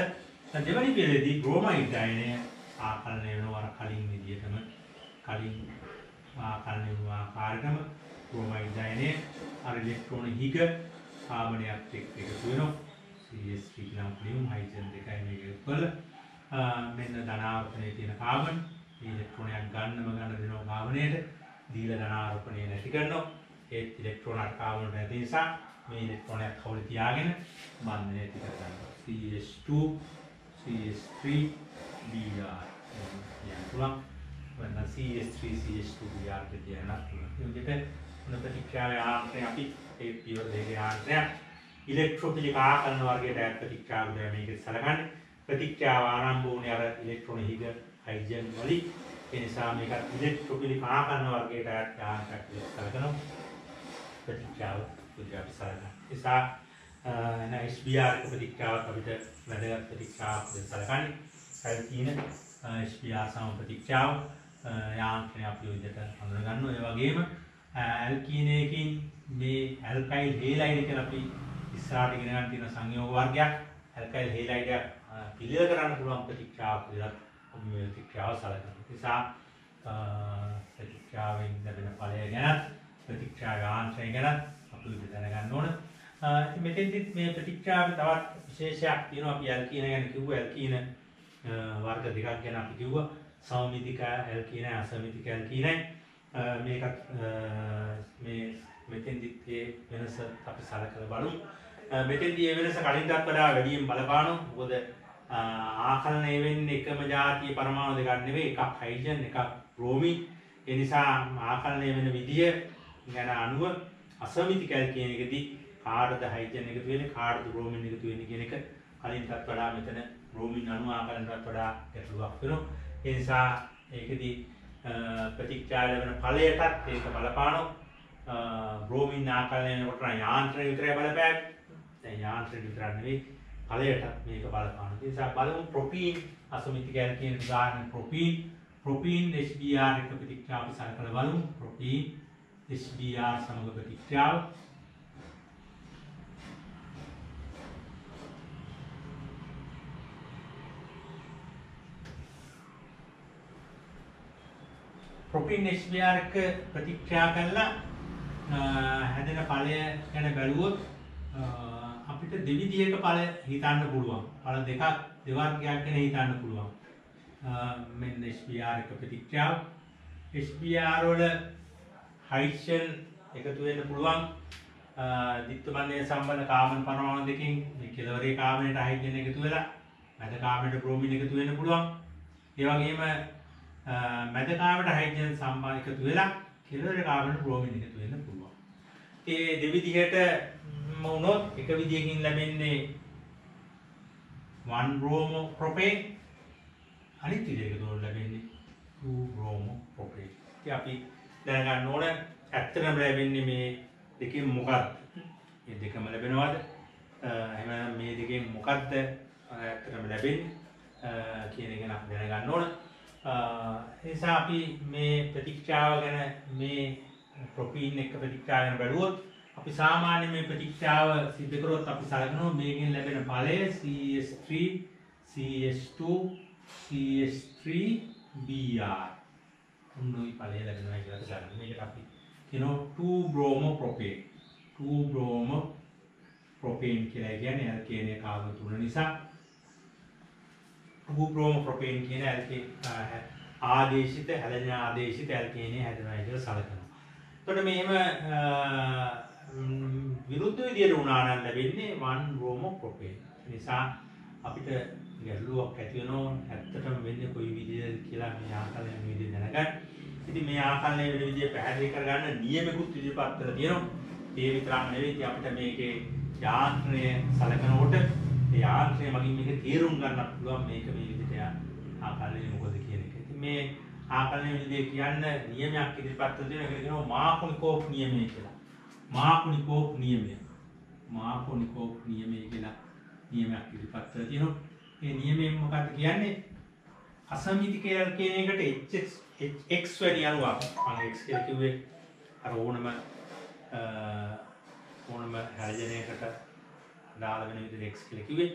දැන් දෙවැනි පියවරේදී බ්‍රෝමයිඩ් අයනය ආකලනය වෙනවා අර කලින් විදිහටම කලින් ආකලනය වූ ආකාරයටම බ්‍රෝමයිඩ් අයනය අර ඉලෙක්ට්‍රෝන හිග කාබනයක් එක්ක එකතු වෙනවා. CH3 නම් ක්ලියුම් හයිඩ්‍රජන් දෙකයි මේක එක්කලා මෙන්න ධන ආරෝපණයේ තියෙන කාබන් ඉලෙක්ට්‍රෝනයක් ගන්නම ගන්න දෙනවා කාබනයට දීලා ධන ආරෝපණය නැති කරනවා. ඒ ඉලෙක්ට්‍රෝන අර කාබනට නැති නිසා මේ ඉලෙක්ට්‍රෝනයක් කවුල තියාගෙන බන්ධනය ටික ගන්නවා. CH2 CH3 Br කියන තුනක් වන්න CH3 CH2 Br කියන තුනක්. මේ විදිහට මොන ප්‍රතික්‍රියාවේ ආන්ත්‍රය අපි ඒ පියවර දෙකේ ආන්ත්‍රය ඉලෙක්ට්‍රෝපිලික ආකලන වර්ගයට ඇත් ප්‍රතික්‍රියාව මේක සලකන්නේ. ප්‍රතික්‍රියාව ආරම්භ වුණේ අර ඉලෙක්ට්‍රෝන හිග හයිඩ්‍රජන් වලින්. ඒ නිසා මේක ඉලෙක්ට්‍රෝපිලික ආකලන වර්ගයට ඇත් ආන්ත්‍රයක් සලකනවා. ප්‍රතික්‍රියාව පුදුරාපි සලකන. නිසා HBr ප්‍රතික්‍රියාවක් අපිට වැදගත් ප්‍රතික්‍රියාවක් සලකන්නේ. ඇල්කීන HBr සම ප්‍රතික්‍රියාව යාන්ත්‍රණය අපි විදිහට හඳුනා ගන්නවා. ඒ වගේම ඇල්කීනයකින් මේ ඇල්කයිල් හේලයිඩ් කියලා අපි ඉස්සරහට ඉගෙන ගන්න තියෙන සංයෝග වර්ගයක්. ඇල්කයිල් හේලයිඩ් පිළිවෙල කරන්න පුළුවන් ප්‍රතික්‍රියාවක් විදිහට අපි මේ ප්‍රතික්‍රියාව සලකනවා. නිසා ප්‍රතික්‍රියාවෙන් ලැබෙන ඵලය ගැන ප්‍රතික්‍රියා යාන්ත්‍රණය ගැන අපි දැනගන්න ඕන. ඉතින් මෙතෙන්දිත් මේ ප්‍රතික්‍රියාවේ තවත් විශේෂයක් තියෙනවා. අපි ඇල්කීන ගැන කිව්වා. ඇල්කීන වර්ග දෙකක් ගැන අපි කිව්වා. සමමිතික ඇල්කීනයි අසමිතික ඇල්කීනයි මේකත් මේ මෙතෙන්දිත් ඒ වෙනස අපි සලකලා බලමු. මෙතෙන්දී මේ වෙනස කලින්ටත් වඩා වැඩියෙන් බලපානවා. මොකද ආකලනය වෙන්නේ එකම જાතිය පරමාණු දෙකක් නෙවෙයි, එකක් හයිඩ්‍රජන් එකක් බ්‍රෝමින්. ඒ නිසා ආකලනය වෙන විදිය ගැන අනුව අසමිතික ඇල්කීන එකදී කාටද හයිඩ්‍රජන් එකතු වෙන්නේ කාටද බ්‍රෝමින් එකතු වෙන්නේ කියන එක කලින්ටත් වඩා මෙතන බ්‍රෝමින් අණු ආකලනයටත් වඩා ගැටලුවක් වෙනවා. ඒ නිසා ඒකදී ප්‍රතික්‍රියා ලැබෙන ඵලයටත් ඒක බලපානවා. බ්‍රෝමින් ආකලනය වෙනකොට යාන්ත්‍රණය විතරයි බලපෑවේ. දැන් යාන්ත්‍රණය විතරක් නෙවෙයි ඵලයටත් මේක බලපානවා. ඒ නිසා බලමු ප්‍රොපීන් අසමිතික ඇල්කීන උදාහරණ ප්‍රොපීන් HBr එක ප්‍රතික්‍රියාව අපි සලකලා බලමු. ප්‍රොපීන් HBr සමග ප්‍රතික්‍රියාව ප්‍රොපීන් HBr එක ප්‍රතික්‍රියා කළා හැදෙන ඵලය ගැන බැලුවොත් අපිට දෙවිදියක ඵල හිතන්න පුළුවන්. ඵල දෙකක් දෙවර්ගයක් ගැන හිතන්න පුළුවන්. මෙන්න HBr එක ප්‍රතික්‍රියාව HBr වල හයිඩ්‍රජන් එකතු වෙන්න පුළුවන්. ද්විත්ව බන්ධනය සම්බන්ධ කාබන් පරමාණු දෙකකින් මේ කෙළවරේ කාබනයට හයිඩ්‍රජන් එකතු වෙලා මැද කාබනයට බ්‍රෝමින් එකතු වෙන්න පුළුවන්. ඒ වගේම මැද කාබනයට හයිඩ්‍රජන් සම්බන්ධ එකතු වෙලා කෙළවරේ කාබනයට බ්‍රෝමින් එකතු වෙන්න පුළුවන්. ඒ දෙවිදිහට වුණොත් එක විදියකින් ලැබෙන්නේ 1 bromo propane අනිත් විදිහකට ලැබෙන්නේ 2 bromo propane. ඉතින් අපි දැනගන්න ඕන ඇත්තටම ලැබෙන්නේ මේ දෙකෙන් මොකක්ද? මේ දෙකම ලැබෙනවද? එහෙනම් මේ දෙකෙන් මොකක්ද ඇත්තටම ලැබෙන්නේ කියන එක නම් දැනගන්න ඕන. ඒ නිසා අපි මේ ප්‍රතික්‍රියාව ගැන මේ ප්‍රොපීන් එක ප්‍රතික්‍රියාව ගැන බලුවොත් අපි සාමාන්‍ය මේ ප්‍රතික්‍රියාව සිදු කරොත් අපි සලකනවා මේකෙන් ලැබෙන ඵලය CH3 CH2 CH3Br. උන්නුයි ඵලය ලැබෙනවා කියලා ගන්න. මේකට අපි කියනවා 2 bromo propane. 2 bromo propane කියලා කියන්නේ ඇල්කේනයේ කාබන් තුන නිසා 2 bromo propane කියන ඇල්කේ ආදේශිත හැලෙන ආදේශිත ඇල්කේනයේ හැදෙනවා කියලා සලකනවා. එතකොට මේම විරුද්ධ විදියට වුණා නම් ලැබෙන්නේ 1 bromo propane. නිසා අපිට ගැටලුවක් ඇති වෙනවා ඇත්තටම වෙන්නේ කොයි විදිහද කියලා මේ ආකලනය වෙන විදිහ දැනගන්න. ඉතින් මේ ආකලනය වෙන විදිහ පැහැදිලි කරගන්න නියමකුත් ඉදිරිපත් කරලා තියෙනවා. ඒ විතරක් නෙවෙයි අපිට මේකේ යාන්ත්‍රණය සලකනකොට ඒ යාන්ත්‍රණය මගින් මේක තේරුම් ගන්නත් පුළුවන් මේක මේ විදිහට ආකලනය මොකද කියන එක. ඉතින් මේ ආකලනය වෙන විදිහ කියන්න නියමයක් ඉදිරිපත් කරලා තියෙනවා. ඒකට කියනවා මාකෝනිකෝෆ් නියමය කියලා. මාකෝනිකෝෆ් නියමය. මාකෝනිකෝෆ් නියමය කියලා නියමයක් ඉදිරිපත් කරලා තියෙනවා. මේ නියමයෙන් මොකක්ද කියන්නේ? අසමිතික ඇල්කේනයකට X වැනි අණුවක්. මම X කියලා කිව්වේ අර ඕනම හැලජනයකට දාලා වෙන විදිහට X කියලා කිව්වේ.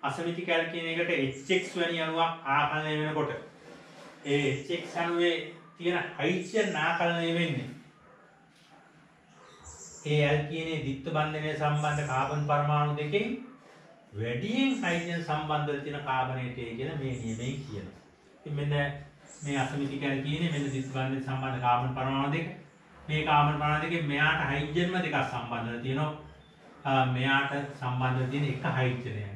අසමිතික ඇල්කේනයකට HX වැනි අණුවක් ආකලනය වෙනකොට ඒ HX අණුවේ තියෙන හයිඩ්‍රජන් ආකලනය වෙන්නේ ඒ ඇල්කීනේ ද්විත්ව බන්ධනය සම්බන්ධ කාබන් පරමාණු දෙකෙන් වැඩියෙන් හයිඩ්‍රජන් සම්බන්ධව තියෙන කාබනේටය කියලා මේ නියමයෙන් කියනවා. ඉතින් මෙන්න මේ අසමිතික ඇල්කීනේ මෙන්න ද්විත්ව බන්ධනය සම්බන්ධ කාබන් පරමාණු දෙක. මේ කාබන් පරමාණු දෙකෙන් මෙයාට හයිඩ්‍රජන්ම දෙකක් සම්බන්ධව තියෙනවා. මෙයාට සම්බන්ධව තියෙන එක හයිඩ්‍රජනයක් නේද?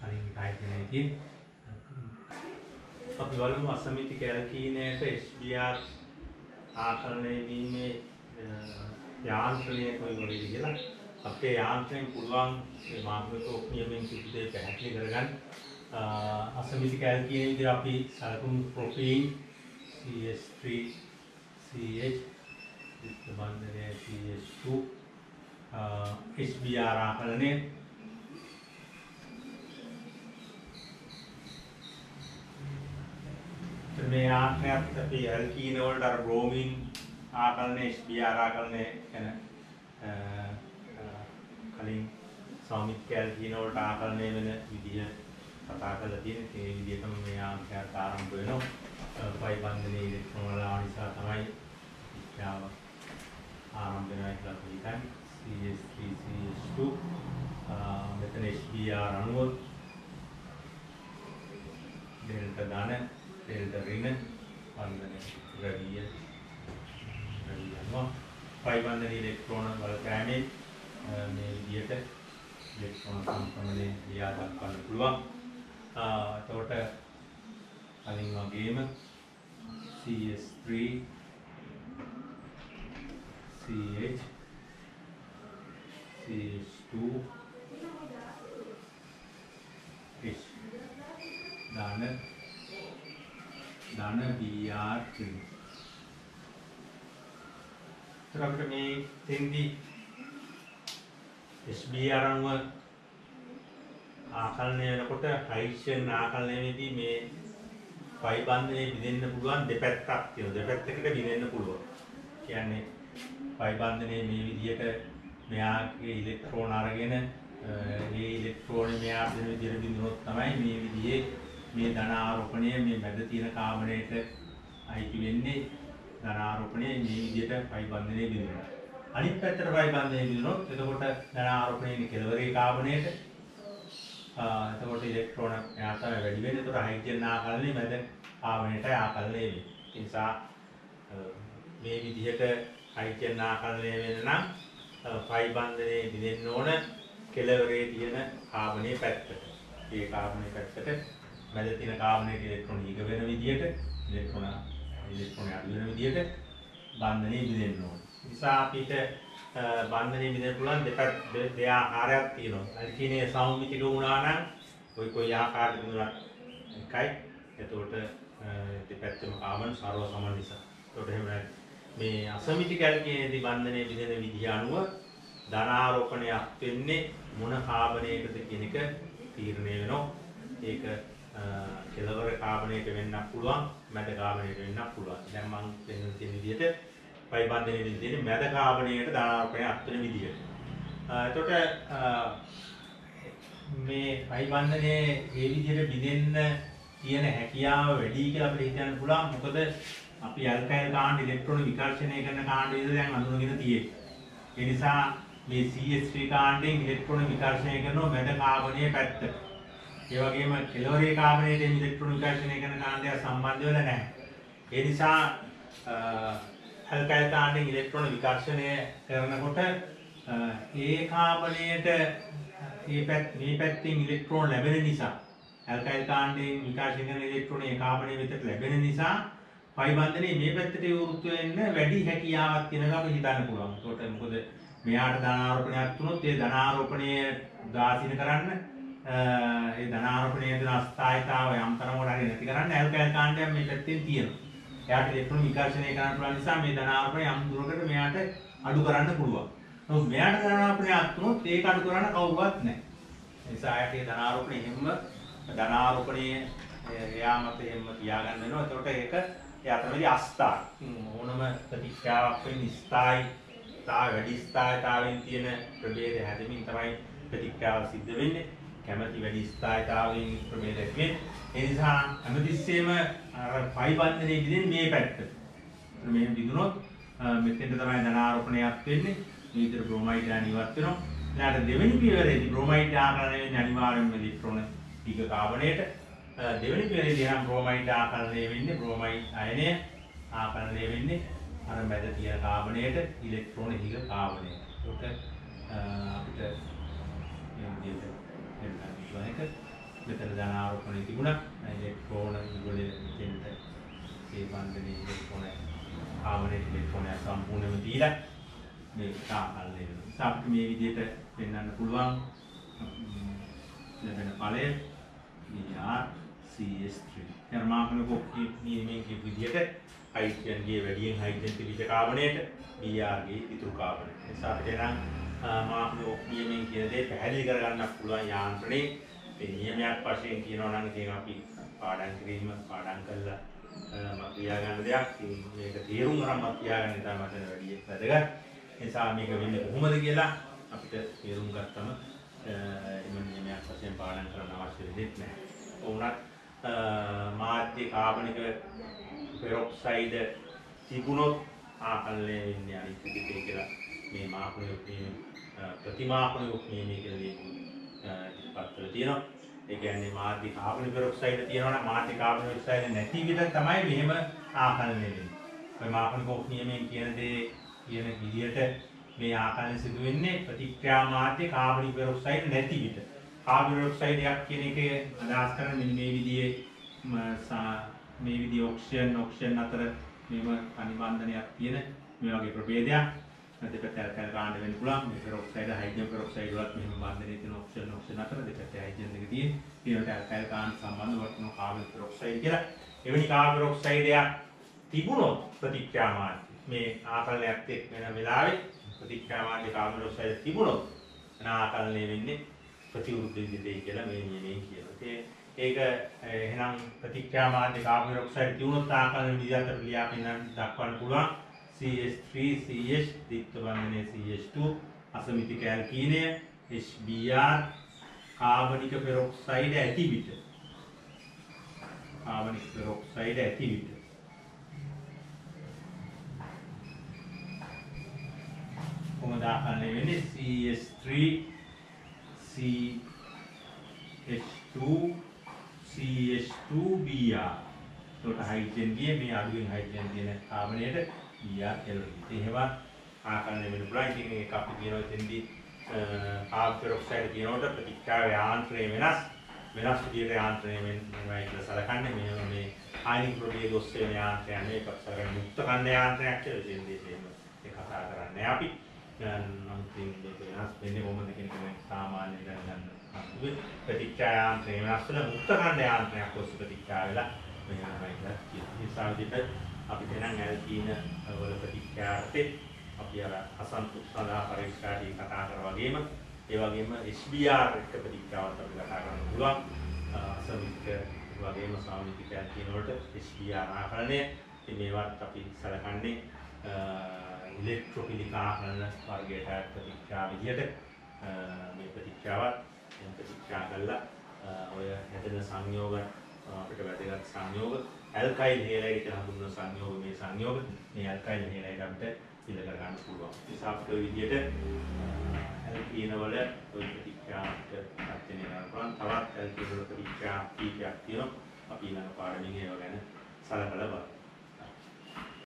හරියට හයිඩ්‍රජනය තියෙන්නේ. අපි බලමු අසමිතික ඇල්කීනේට HBr ආකලනය වීමේ යාන්ත්‍රණය කොයි වගේද කියලා. අපේ යාන්ත්‍රණයෙන් පුළුවන් මේ මාර්ගෝනිකෝෆ් නියමයෙන් කිසි දෙයක් පැහැදිලි කරගන්න. අසමිතික ඇල්කීන විදිහට අපි සලකුණු ප්‍රොපීන් CH3 CH ද්විත්ව බන්ධනය CH2 HBr ආකලනය මේ ආකාරයට අපි ඇල්කීන වලට අර බ්‍රෝමින් ආකලනය HBr ආකලනය ගැන කලින් සෞමිතික ඇල්කීන වලට ආකලනය වෙන විදිය කතා කරලා තියෙනවා. ඒ විදිහටම මේ ආකාරයට ආරම්භ වෙනවා. පයි බන්ධනයේ ඉලෙක්ට්‍රෝන වල නිසා තමයි විද්‍යාව ආරම්භ වෙනවා කියලා අපි හිතන්නේ. CH3 CH2 මෙතන HBr අණුව ඩෙල්ටා දාන දෙල්ට රින බන්ධනය රැවිය රැවියනවා පයි බන්ධන ඉලෙක්ට්‍රෝන වල කෑමේ මේ විදියට ඉලෙක්ට්‍රෝන සම්ප්‍රමණය ලියා දක්වන්න පුළුවන්. එතකොට කලින් වගේම CS3 CH CH2 H දාන BR3 අපිට මේ තෙන්දි SBR අනුව ආකලනය වෙනකොට හයිඩ්‍රජන් ආකලනයේදී මේ පයි බන්ධනයේ බිඳෙන්න පුළුවන් දෙපැත්තක් තියෙනවා. දෙපැත්තකට බිඳෙන්න පුළුවන්. කියන්නේ පයි බන්ධනයේ මේ විදිහට මෙයාගේ ඉලෙක්ට්‍රෝන අරගෙන මේ ඉලෙක්ට්‍රෝන මෙයා දෙන විදිහට බිඳුනොත් තමයි මේ විදිහේ මේ ධන ආරෝපණය මේ මැද තියෙන කාබනයට අයිති වෙන්නේ. ධන ආරෝපණය මේ විදිහට පයි බන්ධනයේ බිඳිනවා. අනිත් පැත්තට පයි බන්ධනයේ බිඳුනොත් එතකොට ධන ආරෝපණයේ කෙළවරේ කාබනයට එතකොට ඉලෙක්ට්‍රෝන එයා තමයි වැඩි වෙන්නේ. එතකොට හයිඩ්‍රජන් ආකලනයේ මැද කාබනයට ආකලනය වෙන්නේ. ඒ නිසා මේ විදිහට හයිඩ්‍රජන් ආකලනය වෙන්න නම් පයි බන්ධනයේ බිඳෙන්න ඕන කෙළවරේ තියෙන කාබනයේ පැත්තට. මේ කාබනයේ පැත්තට මැද තියෙන කාබනයේ ඉලෙක්ට්‍රෝන ඊග වෙන විදිහට ඉලෙක්ට්‍රෝන අඩු වෙන විදිහට බන්ධනයේ බිඳෙන්න ඕන. නිසා අපිට බන්ධනයේ බිඳෙන්න පුළුවන් දෙආකාරයක් තියෙනවා. අල්කීනයේ සමමිතික වුණා නම් කොයි ආකාරයකට බිඳුණත් එකයි. එතකොට දෙපැත්තම කාබන් සරව සම නිසා. එතකොට එහෙම මේ අසමිතික ඇල්කීනයේදී බන්ධනයේ බිඳෙන විදිහ අනුව ධන ආරෝපණයක් වෙන්නේ මොන කාබනයකද කියන එක තීරණය වෙනවා. ඒක කෙළවර කාබනයක වෙන්නත් පුළුවන්, මැද කාබනයක වෙන්නත් පුළුවන්. දැන් මම දෙන්න තියෙන විදිහට පයි බන්ධනයේ විදිහට මැද කාබනයට ධන ආරෝපණයක් වෙන විදිහට. එතකොට මේ පයි බන්ධනයේ මේ විදිහට බිඳෙන්න තියෙන හැකියාව වැඩි කියලා අපිට හිතන්න පුළුවන්. මොකද අපි ඇල්කයිල් කාණ්ඩ ඉලෙක්ට්‍රෝන විකර්ෂණය කරන කාණ්ඩ විදිහට දැන් අඳුනගෙන තියෙන්නේ. ඒ නිසා මේ CH3 කාණ්ඩයෙන් ඉලෙක්ට්‍රෝන විකර්ෂණය කරනවා මැද කාබනයේ පැත්තට. ඒ වගේම කෙළවරේ කාබනයේ ඉලෙක්ට්‍රෝන විකර්ෂණය කරන කාණ්ඩය සම්බන්ධ වෙලා නැහැ. ඒ නිසා ඇල්කයිල් කාණ්ඩයෙන් ඉලෙක්ට්‍රෝන විකර්ෂණය කරනකොට ඒ කාබනයට මේ පැත්තෙන් ඉලෙක්ට්‍රෝන ලැබෙන නිසා ඇල්කයිල් කාණ්ඩයෙන් විකර්ෂණය කරන ඉලෙක්ට්‍රෝන ඒ කාබනයේ වෙතට ලැබෙන නිසා පයි බන්ධනයේ මේ පැත්තට විවෘත වෙන්න වැඩි හැකියාවක් තියෙනවා අපි හිතන්න පුළුවන්. ඒකට මොකද මෙයාට ධන ආරෝපණයක් තුනොත් ඒ ධන ආරෝපණය උදාසීන කරන්න ඒ ධන ආරෝපණයේ දෙන අස්ථායීතාවය යම් තරමකට හරි නැති කරන්න ඇල්කයිල් කාණ්ඩයක් මේ පැත්තෙන් තියෙනවා. එයාට ඉලෙක්ට්‍රෝන විකර්ෂණය කරන්න පුළුවන් නිසා මේ ධන ආරෝපණය යම් දුරකට මෙයාට අඩු කරන්න පුළුවන්. නමුත් මෙයාට ධන ආරෝපණයක් තුනොත් ඒක අඩු කරන්න කවුරුවත් නැහැ. ඒ නිසා එයාට ඒ ධන ආරෝපණය හැම ධන ආරෝපණයේ එයා මත එහෙම තියාගන්න වෙනවා. ඒකට ඒක එයා තමයි අස්ථායි. ඕනම ප්‍රතික්‍රියාවක් වෙන්නේ ස්ථායි වැඩි ස්ථායතාවයෙන් තියෙන ප්‍රභේද හැදෙමින් තමයි ප්‍රතික්‍රියාව සිද්ධ වෙන්නේ. කැමැති වැඩි ස්ථායතාවයෙන් ප්‍රභේදයක් වෙන්නේ. ඒ නිසා හැමතිස්සෙම අර පයි බන්ධනයේ බිඳෙන්නේ මේ පැත්තට. මේ බිඳුනොත් මෙතෙන්ට තමයි ධන ආරෝපණයක් වෙන්නේ. මේ විතර බ්‍රොමයිඩ් යන ඉවත් වෙනවා. ඊළඟට දෙවෙනි පියවරේදී බ්‍රොමයිඩ් ආකරණය වෙන්නේ අනිවාර්යයෙන්ම ඉලෙක්ට්‍රෝන ටික කාබනයට. දෙවෙනි පියවරේදී නම් බ්‍රොමයිඩ් ආකරණය වෙන්නේ බ්‍රොමයිඩ් අයනය ආකරණය වෙන්නේ අර මැද තියෙන කාබනයට ඉලෙක්ට්‍රෝන හිග කාබනයට. ඒකට අපිට මේ විදිහට එන්නත් මෙතන ධන ආරෝපණය තිබුණා. ඉලෙක්ට්‍රෝන වල දෙන්න ඒ බන්ධනයේ ඉලෙක්ට්‍රෝන කාබනයට ඉලෙක්ට්‍රෝන සම්පූර්ණයෙන්ම දීලා මේ ආකරණය වෙනවා. අපිට මේ විදිහට පෙන්වන්න පුළුවන් ලැබෙන ඵලය BrCS3. ධර්මාකන කොක්කී මේ කියපු විදිහට හයිඩ්‍රජන්ගේ වැඩියෙන් හයිඩ්‍රජන් තිබිච්ච කාබනයට Br ගේ ඉතුරු කාබනය. ඒ නිසා අපිට නම් මාක්‍රෝ නියමයෙන් කියන දේ පැහැදිලි කරගන්නත් පුළුවන් යාන්ත්‍රණේ. ඒ නියමයක් වශයෙන් කියනවා නම් ඉතින් අපි පාඩම් කළා මම කියා ගන්න දෙයක්. මේක තේරුම් අරන් මම කියාගන්න තමයි මට වැඩි වැදගත්. ඒ නිසා මේක වෙන්නේ කොහොමද කියලා අපිට තේරුම් ගත්තම එම නියමයක් වශයෙන් පාඩම් කරන්න අවශ්‍ය වෙන්නේ නැහැ. වුණත් මාධ්‍ය කාබනික පෙරොක්සයිඩ් තිබුණොත් ආකලනය වෙන්නේ අනිත් දෙකේ කියලා මේ මාකුණු ප්‍රතිමාකුණු මේ කියලා ඉතිපත් කරලා තියෙනවා. ඒ කියන්නේ මාධ්‍ය කාබන් පෙරොක්සයිඩ් තියෙනවා නම් මාධ්‍ය කාබන් පෙරොක්සයිඩ් නැති විදිහට තමයි මෙහෙම ආකලනය වෙන්නේ. ඔය මාපනිකෝප් නියමයෙන් කියන දේ කියන විදිහට මේ ආකලනය සිදු වෙන්නේ ප්‍රතික්‍රියා මාධ්‍ය කාබන් පෙරොක්සයිඩ් නැති විට. කාබන් පෙරොක්සයිඩ් එකක් කියන එකේ අදහස් කරන්නේ මෙන්න මේ විදිහේ ඔක්සිජන් අතර මේව අනිබන්ධනයක් තියෙන මේ වගේ ප්‍රභේදයක්. දෙපැත්ත ඇල්කයිල් කාණ්ඩ වෙන්න පුළුවන්. මේ පෙරොක්සයිඩ් හයිඩ්‍රජන් පෙරොක්සයිඩ් වලත් මෙහෙම බන්ධනයේ තියෙන ඔක්සිජන් අතර දෙපැත්ත හයිඩ්‍රජන් දෙක තියෙන. ඊළඟට ඇල්කයිල් කාණ්ඩ සම්බන්ධ වර්තන කාබන් පෙරොක්සයිඩ් කියලා. එවැනි කාබන් පෙරොක්සයිඩ් එකක් තිබුණොත් ප්‍රතික්‍රියා මාධ්‍ය මේ ආකලනයක් වෙන වෙලාවේ ප්‍රතික්‍රියා මාධ්‍ය කාබන් පෙරොක්සයිඩ් තිබුණොත් ආකලනය වෙන්නේ ප්‍රතිවිරුද්ධ විදිහට කියලා මේ නියමයෙන් කියනවා. ඒක එහෙනම් ප්‍රතික්‍රියා මාධ්‍ය කාබන් පෙරොක්සයිඩ් තිබුණොත් ආකලන විදිහට ලියා පෙන්නන්න දක්වන්න පුළුවන්. CH3CH ද්විත්ව බන්ධනයේ CH2 අසමිතික ඇල්කීනය HBr කාබනික පෙරොක්සයිඩ් ඇති විට කොහොමද ආකලනය වෙන්නේ CH3 CH2 CH2Br ඒකට හයිඩ්‍රජන් ගියේ මේ අඩුවෙන් හයිඩ්‍රජන් තියෙන කාබනයට Br කියලා කිව්වා. එහෙම ආකලනය වෙන්න පුළුවන්. ඉතින් මේක අපි කියනවා එතෙන්දී කාබන් පෙරොක්සයිඩ් කියනකොට ප්‍රතික්‍රියාවේ යාන්ත්‍රණය වෙනස් විදිහට යාන්ත්‍රණය වෙනවා කියලා සලකන්නේ. මේ ආයනික ප්‍රභේද ඔස්සේ වෙන යාන්ත්‍රණය මේක සලකන්නේ මුක්ත කන්ද යාන්ත්‍රණයක් කියලා දෙන්නේ ඒක කතා කරන්නේ අපි. නම් තින් දෙක වෙනස් වෙන්නේ කොහොමද කියන එක සාමාන්‍ය දැනගන්න. ප්‍රතික්‍රියා යාන්ත්‍රණය වෙනස් වෙන මුක්ත කන්ද යාන්ත්‍රණයක් ඔස්සේ ප්‍රතික්‍රියා වෙලා මෙහෙමයි කියලා. මේ සාවිදිත අපි දැන් ඇල්කීන වල ප්‍රතික්‍රියාර්ථේ අපි අර අසන්තුෂ්ඨ සඳහා පරීක්ෂාදී කතා කරා වගේම ඒ වගේම HBr එක්ක ප්‍රතික්‍රියාවත් අපි කතා කරන්න පුළුවන්. අසමිතික වගේම සාමිතික ඇල්කීන වලට HBr ආකලනය. ඉතින් මේවත් අපි සලකන්නේ ඉලෙක්ට්‍රොෆිලික් ආකලන වර්ගයට අයත් ප්‍රතික්‍රියා විදිහට මේ ප්‍රතික්‍රියාවත් ප්‍රතික්‍රියා කළා ඔය හැදෙන සංයෝග අපිට වැදගත් සංයෝග ඇල්කයිල් හේලයිඩ් කියලා හඳුන්වන සංයෝග මේ සංයෝග මේ ඇල්කයිල් හේලයිඩ් අපිට ඉල කර ගන්න පුළුවන්. ඒ සාපේක්ෂ විදිහට ඇල්කීන වල ඔය ප්‍රතික්‍රියාවට අත්දැකීම් ගන්න පුළුවන්. තවත් ඇල්කීන වල ප්‍රතික්‍රියා කීපයක් තියෙනවා. අපි ඊළඟ පාඩමෙන් ඒව ගැන සලකලා බලමු.